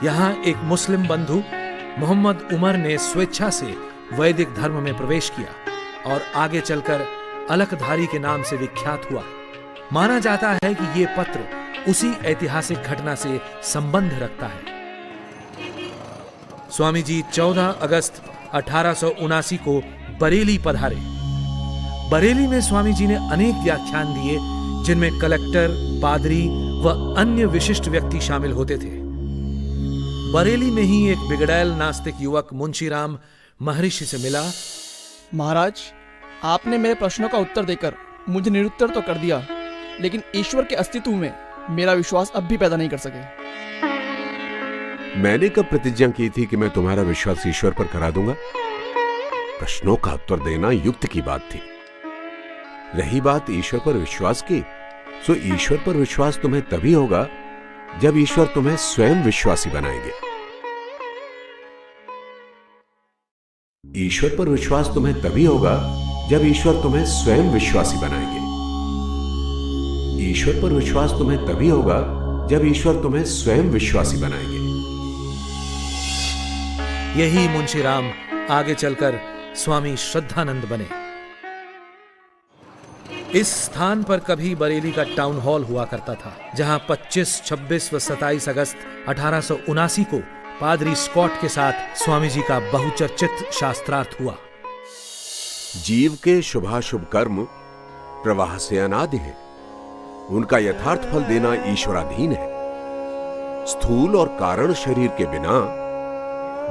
यहां एक मुस्लिम बंधु मोहम्मद उमर ने स्वेच्छा से वैदिक धर्म में प्रवेश किया और आगे चलकर अलकधारी के नाम से विख्यात हुआ। माना जाता है कि यह पत्र उसी ऐतिहासिक घटना से संबंध रखता है। स्वामी जी 14 अगस्त 1879 को बरेली पधारे। बरेली में स्वामी जी ने अनेक व्याख्यान दिए, जिनमें कलेक्टर, पादरी व अन्य विशिष्ट व्यक्ति शामिल होते थे। बरेली में ही एक बिगड़ैल नास्तिक युवक मुंशीराम महर्षि से मिला। महाराज, आपने मेरे प्रश्नों का उत्तर देकर मुझे निरुत्तर तो कर दिया, लेकिन ईश्वर के अस्तित्व में मेरा विश्वास अब भी पैदा नहीं कर सके। मैंने कब प्रतिज्ञा की थी कि मैं तुम्हारा विश्वास ईश्वर पर करा दूंगा? प्रश्नों का उत्तर देना युक्त की बात थी। रही बात ईश्वर पर विश्वास की, सो ईश्वर पर विश्वास तुम्हें तभी होगा जब ईश्वर तुम्हें स्वयं विश्वासी बनाएंगे। ईश्वर पर विश्वास तुम्हें तभी होगा जब ईश्वर तुम्हें स्वयं विश्वासी बनाएंगे। ईश्वर पर विश्वास तुम्हें तभी होगा जब ईश्वर तुम्हें स्वयं विश्वासी बनाएंगे। यही मुंशीराम आगे चलकर स्वामी श्रद्धानंद बने। इस स्थान पर कभी बरेली का टाउन हॉल हुआ करता था, जहां 25, 26 व 27 अगस्त 1879 को पादरी स्कॉट के साथ स्वामी जी का बहुचर्चित शास्त्रार्थ हुआ। जीव के शुभाशुभ कर्म प्रवाह से अनादि है। उनका यथार्थ फल देना ईश्वराधीन है। स्थूल और कारण शरीर के बिना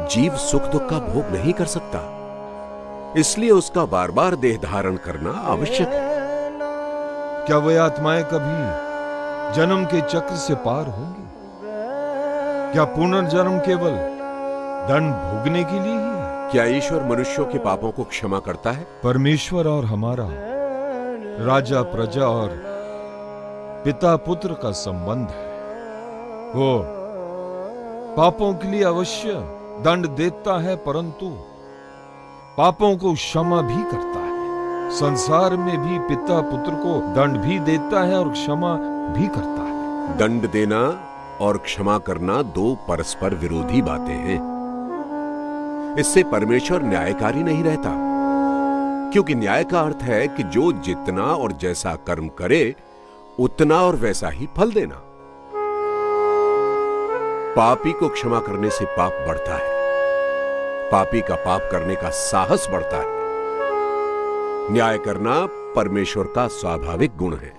जीव सुख दुख का भोग नहीं कर सकता, इसलिए उसका बार बार देह धारण करना आवश्यक है। क्या वे आत्माएं कभी जन्म के चक्र से पार होंगी? क्या पुनर्जन्म केवल दंड भोगने के लिए ही है? क्या ईश्वर मनुष्यों के पापों को क्षमा करता है? परमेश्वर और हमारा राजा प्रजा और पिता पुत्र का संबंध है। वो पापों के लिए अवश्य दंड देता है, परंतु पापों को क्षमा भी करता है। संसार में भी पिता पुत्र को दंड भी देता है और क्षमा भी करता है। दंड देना और क्षमा करना दो परस्पर विरोधी बातें हैं। इससे परमेश्वर न्यायकारी नहीं रहता, क्योंकि न्याय का अर्थ है कि जो जितना और जैसा कर्म करे उतना और वैसा ही फल देना। पापी को क्षमा करने से पाप बढ़ता है, पापी का पाप करने का साहस बढ़ता है। न्याय करना परमेश्वर का स्वाभाविक गुण है,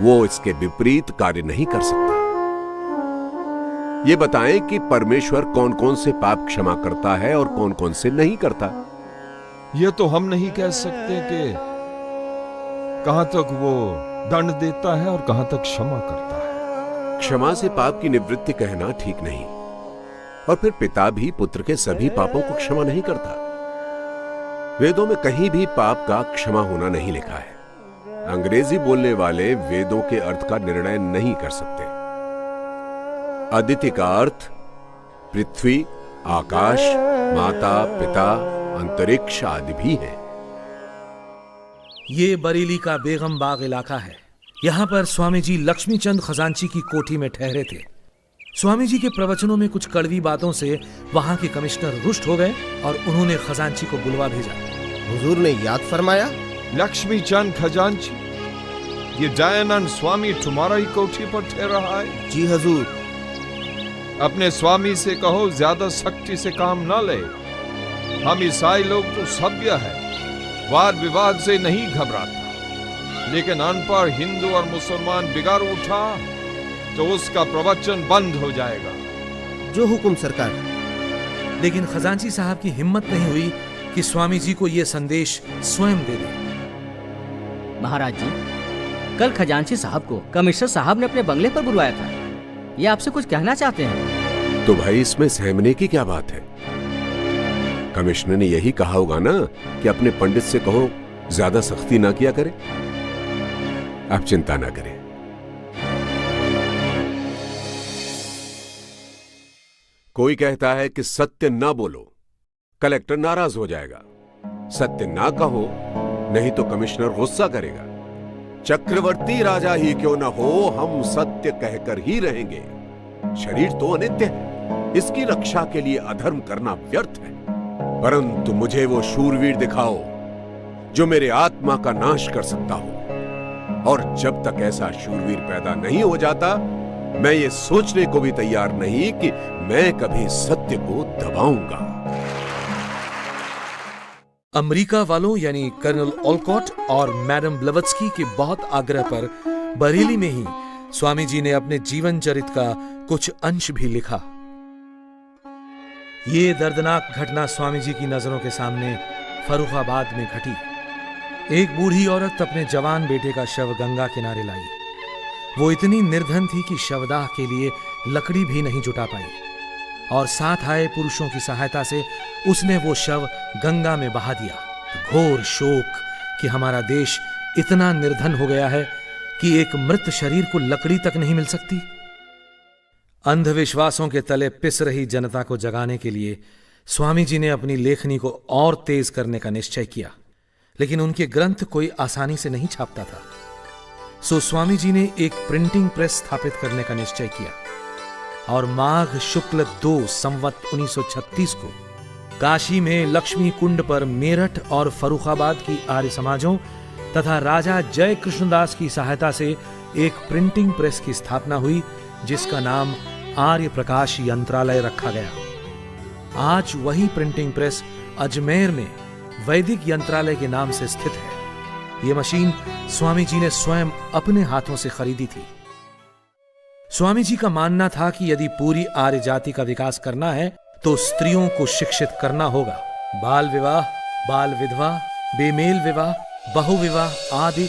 वो इसके विपरीत कार्य नहीं कर सकता। ये बताएं कि परमेश्वर कौन कौन से पाप क्षमा करता है और कौन कौन से नहीं करता। यह तो हम नहीं कह सकते कि कहां तक वो दंड देता है और कहां तक क्षमा करता है। क्षमा से पाप की निवृत्ति कहना ठीक नहीं, और फिर पिता भी पुत्र के सभी पापों को क्षमा नहीं करता। वेदों में कहीं भी पाप का क्षमा होना नहीं लिखा है। अंग्रेजी बोलने वाले वेदों के अर्थ का निर्णय नहीं कर सकते। अदिति का अर्थ पृथ्वी, आकाश, माता, पिता, अंतरिक्ष आदि भी है। ये बरेली का बेगम बाग इलाका है। यहाँ पर स्वामी जी लक्ष्मीचंद खजांची की कोठी में ठहरे थे। स्वामी जी के प्रवचनों में कुछ कड़वी बातों से वहां के कमिश्नर रुष्ट हो गए और उन्होंने खजांची को बुलवा भेजा। हुजूर ने याद फरमाया, लक्ष्मीचंद खजांची, ये दयानंद स्वामी तुम्हारा ही कोठी पर ठहरा है? जी हुजूर। अपने स्वामी से कहो ज्यादा सख्ती से काम ना ले। हम ईसाई लोग तो सभ्य है, वाद विवाद से नहीं घबराता, लेकिन अनपढ़ हिंदू और मुसलमान बिगाड़ उठा तो उसका प्रवचन बंद हो जाएगा। जो हुक्म सरकार। लेकिन खजांची साहब की हिम्मत नहीं हुई कि स्वामी जी को यह संदेश स्वयं दे दे। महाराज जी, कल खजांची साहब को कमिश्नर साहब ने अपने बंगले पर बुलवाया था। ये आपसे कुछ कहना चाहते हैं। तो भाई इसमें सहमने की क्या बात है? कमिश्नर ने यही कहा होगा ना कि अपने पंडित से कहो ज्यादा सख्ती ना किया करे। आप चिंता ना करें। कोई कहता है कि सत्य ना बोलो, कलेक्टर नाराज हो जाएगा। सत्य ना कहो, नहीं तो कमिश्नर गुस्सा करेगा। चक्रवर्ती राजा ही क्यों ना हो, हम सत्य कहकर ही रहेंगे। शरीर तो अनित्य है, इसकी रक्षा के लिए अधर्म करना व्यर्थ है। परंतु मुझे वो शूरवीर दिखाओ जो मेरे आत्मा का नाश कर सकता हो, और जब तक ऐसा शूरवीर पैदा नहीं हो जाता, मैं ये सोचने को भी तैयार नहीं कि मैं कभी सत्य को दबाऊंगा। अमेरिका वालों यानी कर्नल ओलकॉट और मैडम ब्लवत्स्की के बहुत आग्रह पर बरेली में ही स्वामी जी ने अपने जीवन चरित का कुछ अंश भी लिखा। ये दर्दनाक घटना स्वामी जी की नजरों के सामने फर्रुखाबाद में घटी। एक बूढ़ी औरत अपने जवान बेटे का शव गंगा किनारे लाई। वो इतनी निर्धन थी कि शवदाह के लिए लकड़ी भी नहीं जुटा पाई, और साथ आए पुरुषों की सहायता से उसने वो शव गंगा में बहा दिया। घोर शोक कि हमारा देश इतना निर्धन हो गया है कि एक मृत शरीर को लकड़ी तक नहीं मिल सकती। अंधविश्वासों के तले पिस रही जनता को जगाने के लिए स्वामी जी ने अपनी लेखनी को और तेज करने का निश्चय किया, लेकिन उनके ग्रंथ कोई आसानी से नहीं छापता था। सो स्वामी जी ने एक प्रिंटिंग प्रेस स्थापित करने का निश्चय किया, और माघ शुक्ल 2 संवत 1936 को काशी में लक्ष्मी कुंड पर मेरठ और फर्रुखाबाद की आर्य समाजों तथा राजा जय कृष्णदास की सहायता से एक प्रिंटिंग प्रेस की स्थापना हुई, जिसका नाम आर्य प्रकाश यंत्रालय रखा गया। आज वही प्रिंटिंग प्रेस अजमेर में वैदिक यंत्रालय के नाम से स्थित है। यह मशीन स्वामी जी ने स्वयं अपने हाथों से खरीदी थी। स्वामी जी का मानना था कि यदि पूरी आर्य जाति का विकास करना है तो स्त्रियों को शिक्षित करना होगा। बाल विवाह, बाल विधवा, बेमेल विवाह, बहुविवाह आदि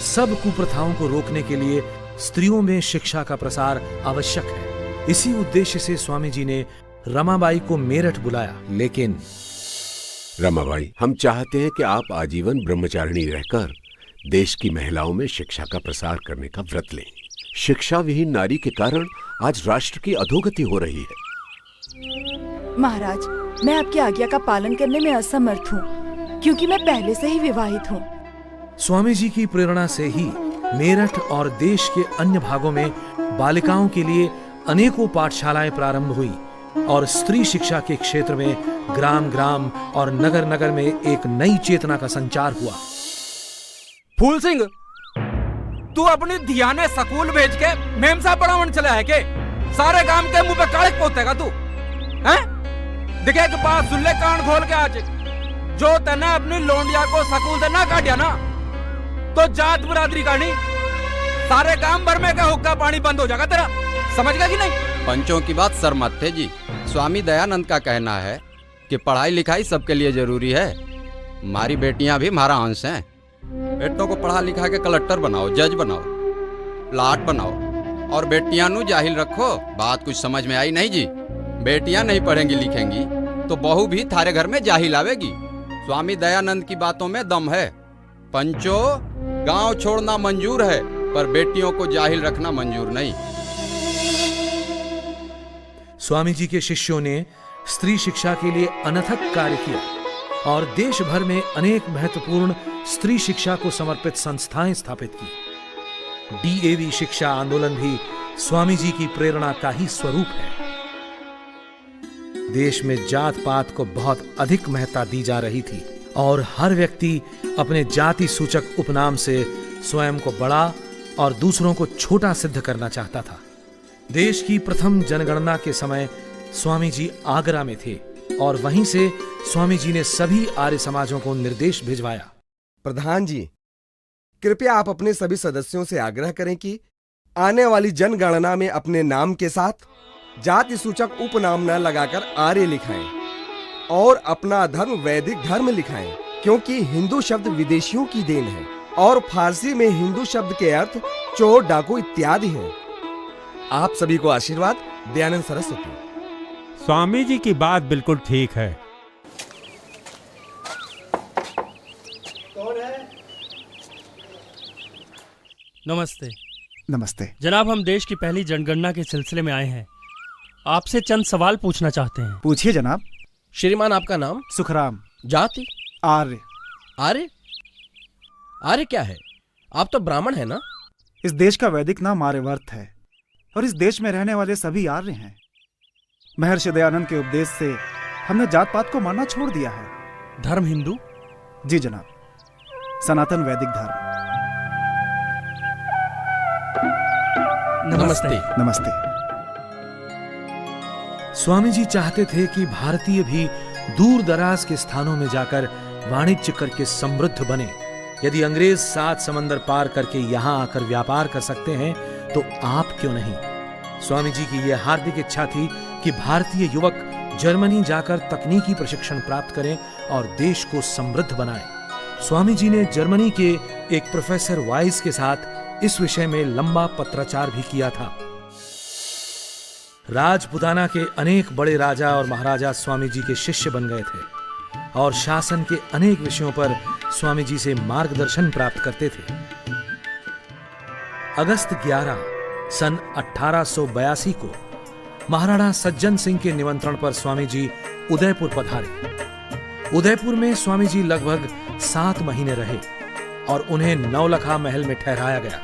सब कुप्रथाओं को रोकने के लिए स्त्रियों में शिक्षा का प्रसार आवश्यक है। इसी उद्देश्य से स्वामी जी ने रमाबाई को मेरठ बुलाया। लेकिन रमाबाई, हम चाहते हैं कि आप आजीवन ब्रह्मचारिणी रहकर देश की महिलाओं में शिक्षा का प्रसार करने का व्रत लें। शिक्षा विहीन नारी के कारण आज राष्ट्र की अधोगति हो रही है। महाराज, मैं आपकी आज्ञा का पालन करने में असमर्थ हूँ, क्योंकि मैं पहले से ही विवाहित हूँ। स्वामी जी की प्रेरणा से ही मेरठ और देश के अन्य भागों में बालिकाओं के लिए अनेकों पाठशालाएं प्रारंभ हुई, और स्त्री शिक्षा के क्षेत्र में ग्राम ग्राम और नगर नगर में एक नई चेतना का संचार हुआ। फूल सिंह, तू अपनी धियाने स्कूल भेज के मेमसा पढ़ावन चला है के? सारे गांव के मुंह पे कालिक पोतेगा तू, हैं? दिखे के पास सुल्ले कान खोल के आज जो तने अपनी लोंडिया को स्कूल से ना काटिया ना, तो जात बिरादरी का नहीं, सारे गांव भर में का हुक्का पानी बंद हो जाएगा तेरा। समझ गया कि नहीं? पंचों की बात सर मत थे जी। स्वामी दयानंद का कहना है कि पढ़ाई लिखाई सबके लिए जरूरी है। हमारी बेटियां भी हमारा अंश हैं। बेटों को पढ़ा लिखा के कलेक्टर बनाओ, जज बनाओ, प्लाट बनाओ, और बेटियां नु जाहिल रखो। बात कुछ समझ में आई नहीं जी? बेटियां नहीं पढ़ेंगी लिखेंगी तो बहू भी थारे घर में जाहिल आवेगी। स्वामी दयानंद की बातों में दम है। पंचो, गांव छोड़ना मंजूर है, पर बेटियों को जाहिल रखना मंजूर नहीं। स्वामी जी के शिष्यों ने स्त्री शिक्षा के लिए अनथक कार्य किया, और देश भर में अनेक महत्वपूर्ण स्त्री शिक्षा को समर्पित संस्थाएं स्थापित की। डीएवी शिक्षा आंदोलन भी स्वामी जी की प्रेरणा का ही स्वरूप है। देश में जात पात को बहुत अधिक महत्ता दी जा रही थी, और हर व्यक्ति अपने जाति सूचक उपनाम से स्वयं को बड़ा और दूसरों को छोटा सिद्ध करना चाहता था। देश की प्रथम जनगणना के समय स्वामी जी आगरा में थे, और वहीं से स्वामी जी ने सभी आर्य समाजों को निर्देश भिजवाया प्रधान जी, कृपया आप अपने सभी सदस्यों से आग्रह करें कि आने वाली जनगणना में अपने नाम के साथ जाति सूचक उपनाम न लगाकर आर्य लिखाएं और अपना धर्म वैदिक धर्म लिखाएं, क्योंकि हिंदू शब्द विदेशियों की देन है और फारसी में हिंदू शब्द के अर्थ चोर, डाकू इत्यादि हैं। आप सभी को आशीर्वाद, दयानंद सरस्वती। स्वामी जी की बात बिल्कुल ठीक है। नमस्ते। नमस्ते जनाब, हम देश की पहली जनगणना के सिलसिले में आए हैं। आपसे चंद सवाल पूछना चाहते हैं। पूछिए जनाब। श्रीमान, आपका नाम? सुखराम। जाति? आर्य। आर्य? आर्य क्या है? आप तो ब्राह्मण है ना? इस देश का वैदिक नाम आर्यवर्त है और इस देश में रहने वाले सभी आर्य हैं। महर्षि दयानंद के उपदेश से हमने जात पात को मानना छोड़ दिया है। धर्म हिंदू? जी जनाब, सनातन वैदिक धर्म। नमस्ते। नमस्ते। स्वामी जी चाहते थे कि भारतीय भी दूर दराज के स्थानों में जाकर वाणिज्य करके समृद्ध बने। यदि अंग्रेज 7 समंदर पार करके यहाँ आकर व्यापार कर सकते हैं तो आप क्यों नहीं। स्वामी जी की यह हार्दिक इच्छा थी कि भारतीय युवक जर्मनी जाकर तकनीकी प्रशिक्षण प्राप्त करें और देश को समृद्ध बनाएं। स्वामी जी ने जर्मनी के एक प्रोफेसर वाइस के साथ इस विषय में लंबा पत्राचार भी किया था। राजपुताना के अनेक बड़े राजा और महाराजा स्वामी जी के शिष्य बन गए थे और शासन के अनेक विषयों पर स्वामी जी से मार्गदर्शन प्राप्त करते थे। अगस्त 11 सन 1882 को महाराणा सज्जन सिंह के निमंत्रण पर स्वामी जी उदयपुर पधारे। उदयपुर में स्वामी जी लगभग 7 महीने रहे और उन्हें नौलखा महल में ठहराया गया।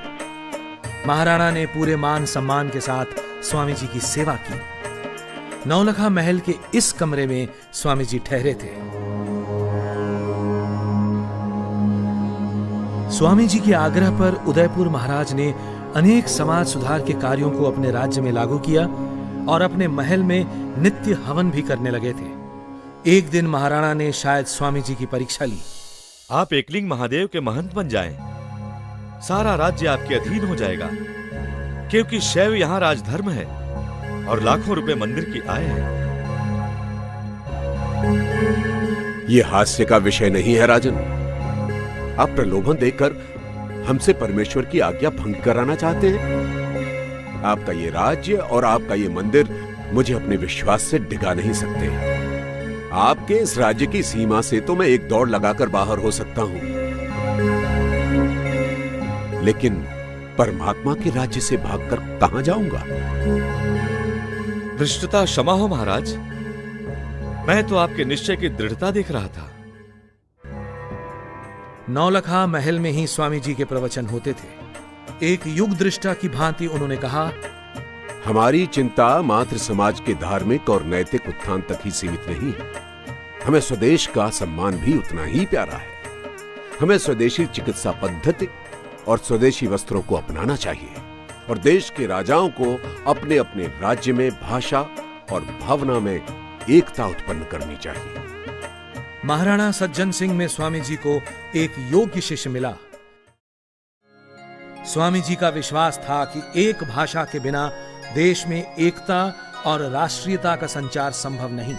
महाराणा ने पूरे मान सम्मान के साथ स्वामी जी की सेवा की। नौलखा महल के इस कमरे में स्वामी जी ठहरे थे। स्वामी जी के आग्रह पर उदयपुर महाराज ने अनेक समाज सुधार के कार्यों को अपने राज्य में लागू किया और अपने महल में नित्य हवन भी करने लगे थे। एक दिन महाराणा ने शायद स्वामी जी की परीक्षा ली। आप एकलिंग महादेव के महंत बन जाएं, सारा राज्य आपके अधीन हो जाएगा, क्योंकि शैव यहाँ राजधर्म है और लाखों रुपए मंदिर की आय है। ये हास्य का विषय नहीं है राजन। आप प्रलोभन देकर हमसे परमेश्वर की आज्ञा भंग कराना चाहते हैं। आपका ये राज्य और आपका ये मंदिर मुझे अपने विश्वास से डिगा नहीं सकते। आपके इस राज्य की सीमा से तो मैं एक दौड़ लगाकर बाहर हो सकता हूं, लेकिन परमात्मा के राज्य से भागकर कहां जाऊंगा? धृष्टता क्षमा हो महाराज, मैं तो आपके निश्चय की दृढ़ता देख रहा था। नौलखा महल में ही स्वामी जी के प्रवचन होते थे। एक युग दृष्टा की भांति उन्होंने कहा, हमारी चिंता मात्र समाज के धार्मिक और नैतिक उत्थान तक ही सीमित नहीं है। हमें स्वदेश का सम्मान भी उतना ही प्यारा है। हमें स्वदेशी चिकित्सा पद्धति और स्वदेशी वस्त्रों को अपनाना चाहिए और देश के राजाओं को अपने अपने राज्य में भाषा और भावना में एकता उत्पन्न करनी चाहिए। महाराणा सज्जन सिंह में स्वामी जी को एक योग्य शिष्य मिला। स्वामी जी का विश्वास था कि एक भाषा के बिना देश में एकता और राष्ट्रीयता का संचार संभव नहीं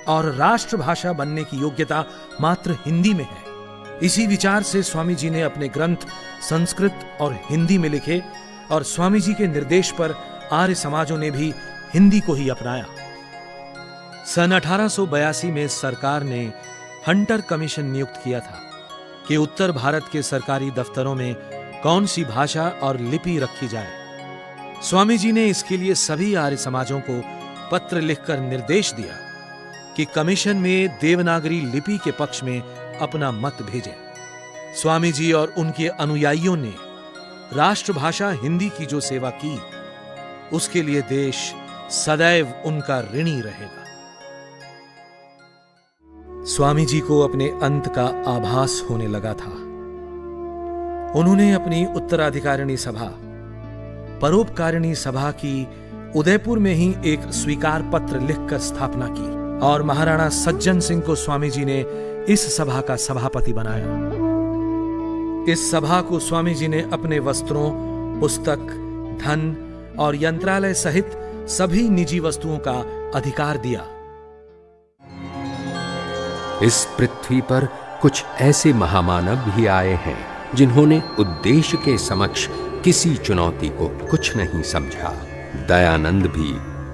और राष्ट्रभाषा बनने की योग्यता मात्र हिंदी में है। इसी विचार से स्वामी जी ने अपने ग्रंथ संस्कृत और हिंदी में लिखे और स्वामी जी के निर्देश पर आर्य समाजों ने भी हिंदी को ही अपनाया। सन 1882 में सरकार ने हंटर कमीशन नियुक्त किया था कि उत्तर भारत के सरकारी दफ्तरों में कौन सी भाषा और लिपि रखी जाए। स्वामी जी ने इसके लिए सभी आर्य समाजों को पत्र लिखकर निर्देश दिया कि कमीशन में देवनागरी लिपि के पक्ष में अपना मत भेजें। स्वामी जी और उनके अनुयायियों ने राष्ट्रभाषा हिंदी की जो सेवा की, उसके लिए देश सदैव उनका ऋणी रहेगा। स्वामी जी को अपने अंत का आभास होने लगा था। उन्होंने अपनी उत्तराधिकारिणी सभा, परोपकारिणी सभा की उदयपुर में ही एक स्वीकार पत्र लिखकर स्थापना की और महाराणा सज्जन सिंह को स्वामी जी ने इस सभा का सभापति बनाया। इस सभा को स्वामी जी ने अपने वस्त्रों, पुस्तक, धन और यंत्रालय सहित सभी निजी वस्तुओं का अधिकार दिया। इस पृथ्वी पर कुछ ऐसे महामानव भी आए हैं जिन्होंने उद्देश्य के समक्ष किसी चुनौती को कुछ नहीं समझा। दयानंद भी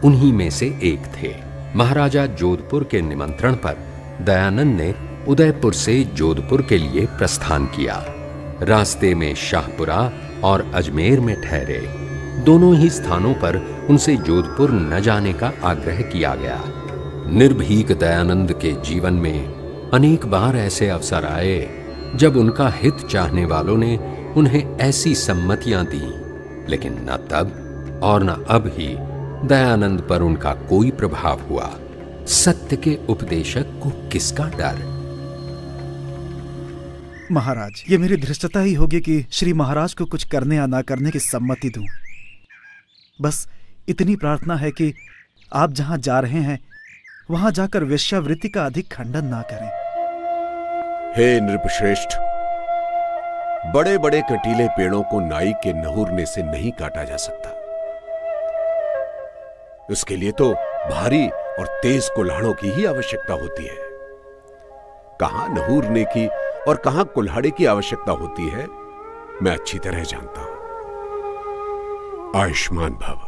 उन्हीं में से एक थे। महाराजा जोधपुर के निमंत्रण पर दयानंद ने उदयपुर से जोधपुर के लिए प्रस्थान किया। रास्ते में शाहपुरा और अजमेर में ठहरे। दोनों ही स्थानों पर उनसे जोधपुर न जाने का आग्रह किया गया। निर्भीक दयानंद के जीवन में अनेक बार ऐसे अवसर आए जब उनका हित चाहने वालों ने उन्हें ऐसी सम्मतियां दी, लेकिन न तब और न अब ही दयानंद पर उनका कोई प्रभाव हुआ। सत्य के उपदेशक को किसका डर? महाराज, ये मेरी धृष्टता ही होगी कि श्री महाराज को कुछ करने या ना करने की सम्मति दूं। बस इतनी प्रार्थना है कि आप जहां जा रहे हैं वहां जाकर वेश्यावृत्ति का अधिक खंडन ना करें। हे नृपश्रेष्ठ, बड़े बड़े कटीले पेड़ों को नाई के नहुरने से नहीं काटा जा सकता। उसके लिए तो भारी और तेज कुल्हाड़ों की ही आवश्यकता होती है। कहां नहूरने की और कहां कुल्हाड़े की आवश्यकता होती है, मैं अच्छी तरह जानता हूं। आयुष्मान भव।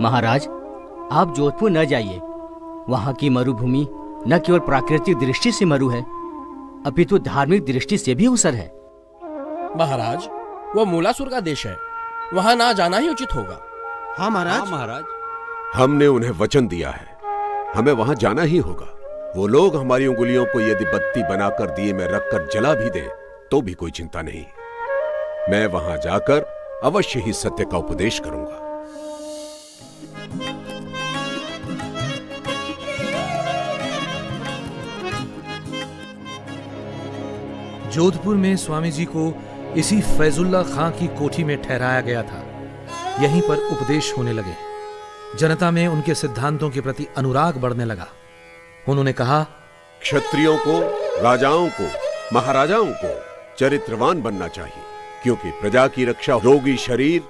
महाराज, आप जोधपुर न जाइए। वहां की मरुभूमि न केवल प्राकृतिक दृष्टि से मरु है, अपितु धार्मिक दृष्टि से भी उसर है। महाराज, वो मूलासुर का देश है, वहां ना जाना ही उचित होगा। हाँ महाराज। हाँ महाराज। हमने उन्हें वचन दिया है, हमें वहां जाना ही होगा। वो लोग हमारी उंगलियों को यदि बत्ती बनाकर दिए में रखकर जला भी दे तो भी कोई चिंता नहीं। मैं वहां जाकर अवश्य ही सत्य का उपदेश करूंगा। जोधपुर में स्वामी जी को इसी फैजुल्ला खां की कोठी में ठहराया गया था। यहीं पर उपदेश होने लगे। जनता में उनके सिद्धांतों के प्रति अनुराग बढ़ने लगा। उन्होंने कहा, क्षत्रियों को, राजाओं को, महाराजाओं को चरित्रवान बनना चाहिए, क्योंकि प्रजा की रक्षा रोगी शरीर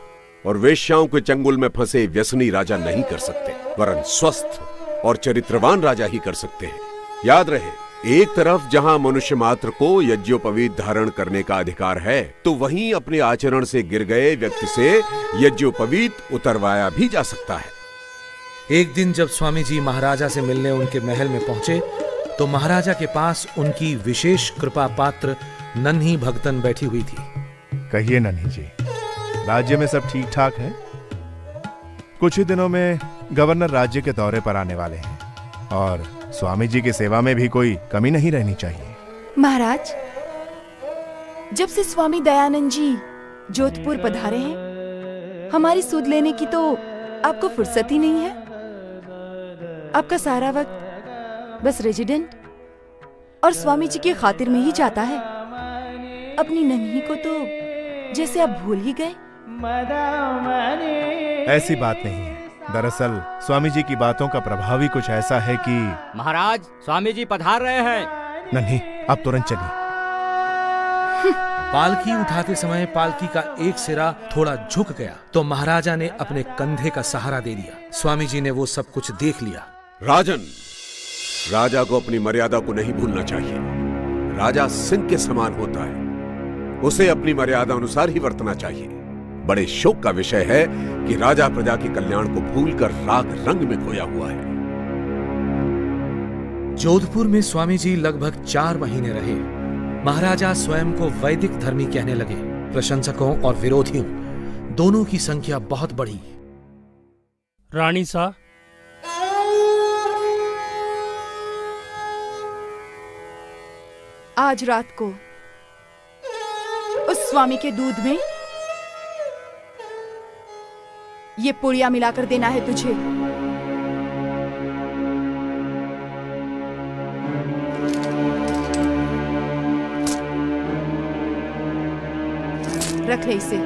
और वेश्याओं के चंगुल में फंसे व्यसनी राजा नहीं कर सकते, वरन स्वस्थ और चरित्रवान राजा ही कर सकते हैं। याद रहे, एक तरफ जहां मनुष्य मात्र को यज्ञोपवीत धारण करने का अधिकार है, तो वहीं अपने आचरण से गिर गए व्यक्ति से यज्ञोपवीत उतरवाया भी जा सकता है। एक दिन जब स्वामी जी महाराजा से मिलने उनके महल में पहुंचे तो महाराजा के पास उनकी विशेष कृपा पात्र नन्ही भगतन बैठी हुई थी। कहिए नन्ही जी, राज्य में सब ठीक ठाक है? कुछ ही दिनों में गवर्नर राज्य के दौरे पर आने वाले हैं और स्वामी जी की सेवा में भी कोई कमी नहीं रहनी चाहिए। महाराज, जब से स्वामी दयानंद जी जोधपुर पधारे हैं, हमारी सुध लेने की तो आपको फुर्सत ही नहीं है। आपका सारा वक्त बस रेजिडेंट और स्वामी जी की खातिर में ही जाता है। अपनी नन्ही को तो जैसे आप भूल ही गए। ऐसी बात नहीं है। दरअसल स्वामी जी की बातों का प्रभाव ही कुछ ऐसा है कि महाराज, स्वामी जी पधार रहे हैं। नन्ही, आप तुरंत चलिए। पालकी उठाते समय पालकी का एक सिरा थोड़ा झुक गया तो महाराजा ने अपने कंधे का सहारा दे दिया। स्वामी जी ने वो सब कुछ देख लिया। राजन, राजा को अपनी मर्यादा को नहीं भूलना चाहिए। राजा सिंह के समान होता है, उसे अपनी मर्यादा अनुसार ही वर्तना चाहिए। बड़े शोक का विषय है कि राजा प्रजा के कल्याण को भूलकर राग रंग में खोया हुआ है। जोधपुर में स्वामी जी लगभग 4 महीने रहे। महाराजा स्वयं को वैदिक धर्मी कहने लगे। प्रशंसकों और विरोधियों दोनों की संख्या बहुत बढ़ी। रानी सा, आज रात को उस स्वामी के दूध में ये पुड़िया मिलाकर देना है तुझे। रख ले इसे।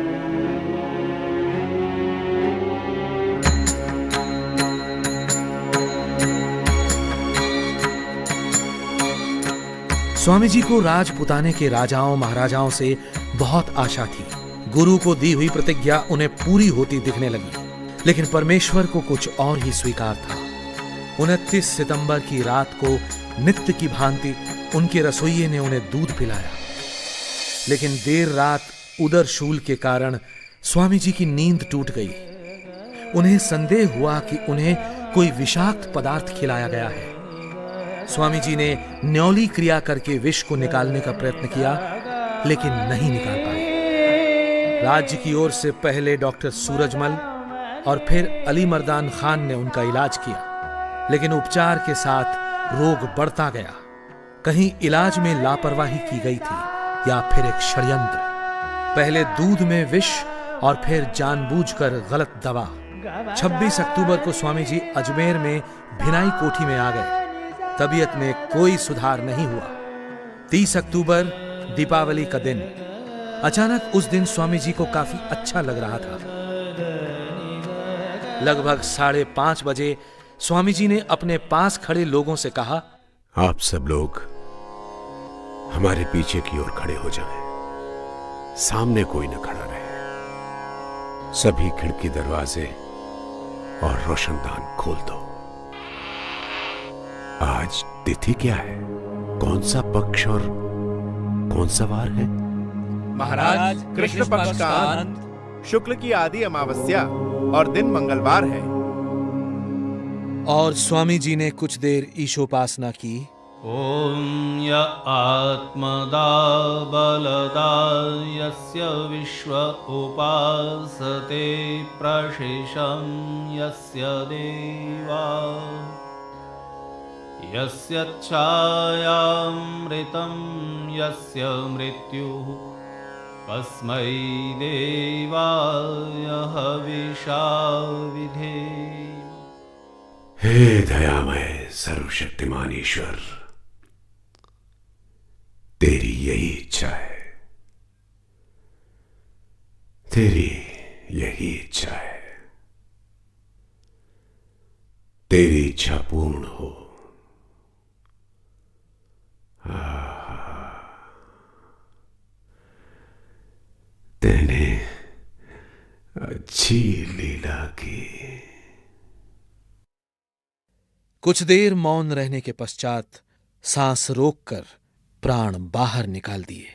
स्वामी जी को राजपुताने के राजाओं महाराजाओं से बहुत आशा थी। गुरु को दी हुई प्रतिज्ञा उन्हें पूरी होती दिखने लगी, लेकिन परमेश्वर को कुछ और ही स्वीकार था। 29 सितंबर की रात को नित्य की भांति उनके रसोइये ने उन्हें दूध पिलाया, लेकिन देर रात उदरशूल के कारण स्वामी जी की नींद टूट गई। उन्हें संदेह हुआ कि उन्हें कोई विषाक्त पदार्थ खिलाया गया है। स्वामी जी ने न्यौली क्रिया करके विष को निकालने का प्रयत्न किया, लेकिन नहीं निकाल पाए। राज्य की ओर से पहले डॉक्टर सूरजमल और फिर अली मर्दान खान ने उनका इलाज किया, लेकिन उपचार के साथ रोग बढ़ता गया। कहीं इलाज में लापरवाही की गई थी या फिर एक षड्यंत्र। पहले दूध में विष और फिर जानबूझकर गलत दवा। 26 अक्टूबर को स्वामी जी अजमेर में भिनाई कोठी में आ गए। तबीयत में कोई सुधार नहीं हुआ। 30 अक्टूबर दीपावली का दिन। अचानक उस दिन स्वामी जी को काफी अच्छा लग रहा था। लगभग 5:30 बजे स्वामी जी ने अपने पास खड़े लोगों से कहा, आप सब लोग हमारे पीछे की ओर खड़े हो जाएं। सामने कोई न खड़ा रहे। सभी खिड़की दरवाजे और रोशनदान खोल दो। आज तिथि क्या है? कौन सा पक्ष और कौन सा वार है? महाराज, कृष्ण पक्ष का अंत, शुक्ल की आदि अमावस्या और दिन मंगलवार है। और स्वामी जी ने कुछ देर ईशोपासना की। ओम य आत्मदा बलदा यस्य विश्व उपासते प्रशिशं यस्य देवा यस्य छायामृतं यस्य मृत्युः तस्मै देवाय हविषा विधेम। हे दयामय सर्वशक्तिमान ईश्वर, तेरी यही इच्छा है, तेरी यही इच्छा है। तेरी इच्छा पूर्ण हो। तेने अच्छी लीला की। कुछ देर मौन रहने के पश्चात सांस रोककर प्राण बाहर निकाल दिए।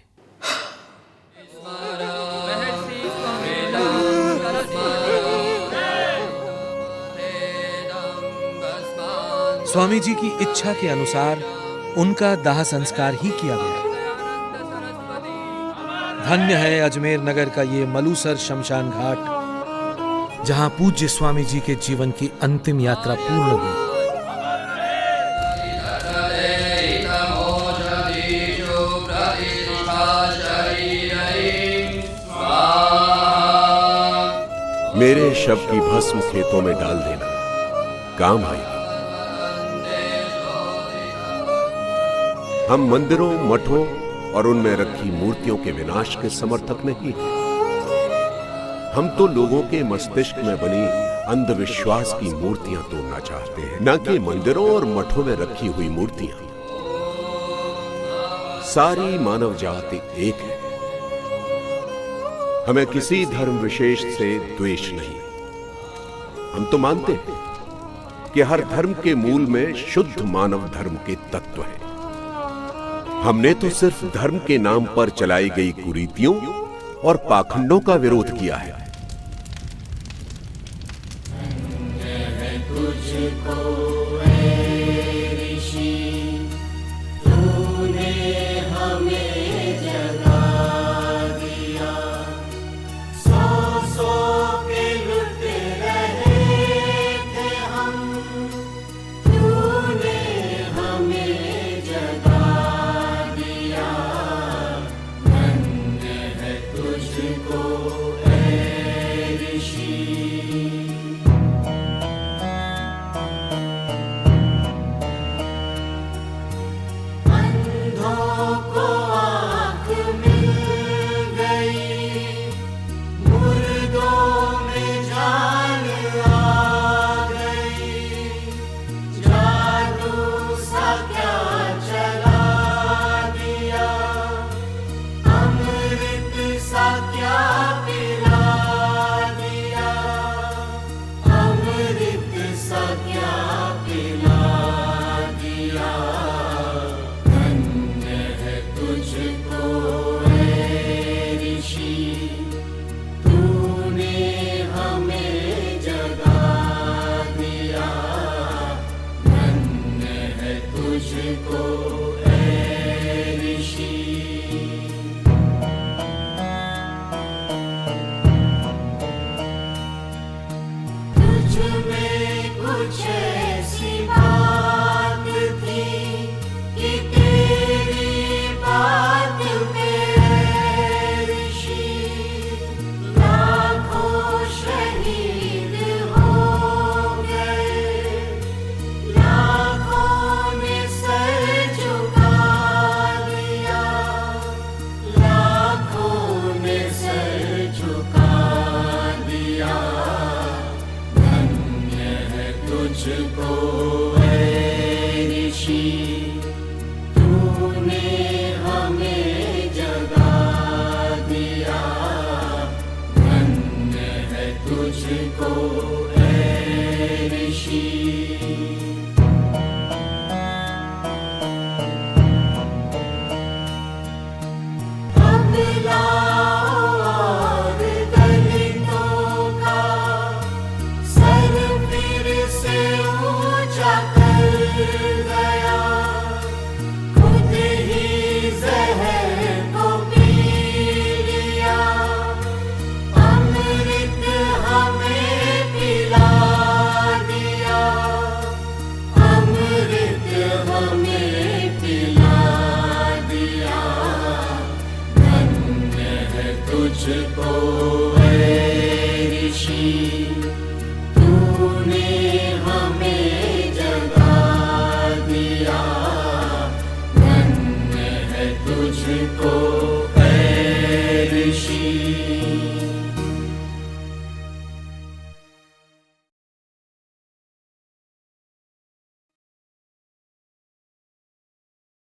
स्वामी जी की इच्छा के अनुसार उनका दाह संस्कार ही किया गया। धन्य है अजमेर नगर का ये मलूसर शमशान घाट, जहां पूज्य स्वामी जी के जीवन की अंतिम यात्रा पूर्ण हुई। मेरे शव की भस्म खेतों में डाल देना, काम आएगी। हम मंदिरों, मठों और उनमें रखी मूर्तियों के विनाश के समर्थक नहीं हैं। हम तो लोगों के मस्तिष्क में बनी अंधविश्वास की मूर्तियां तोड़ना चाहते हैं, न कि मंदिरों और मठों में रखी हुई मूर्तियां। सारी मानव जाति एक है। हमें किसी धर्म विशेष से द्वेष नहीं। हम तो मानते हैं कि हर धर्म के मूल में शुद्ध मानव धर्म के तत्व हैं। हमने तो सिर्फ धर्म के नाम पर चलाई गई कुरीतियों और पाखंडों का विरोध किया है। तुझको ऐ ऋषि। तुझको ऐ ऋषि, तूने हमें जगा दिया। धन्य है तुझको ऐ ऋषि।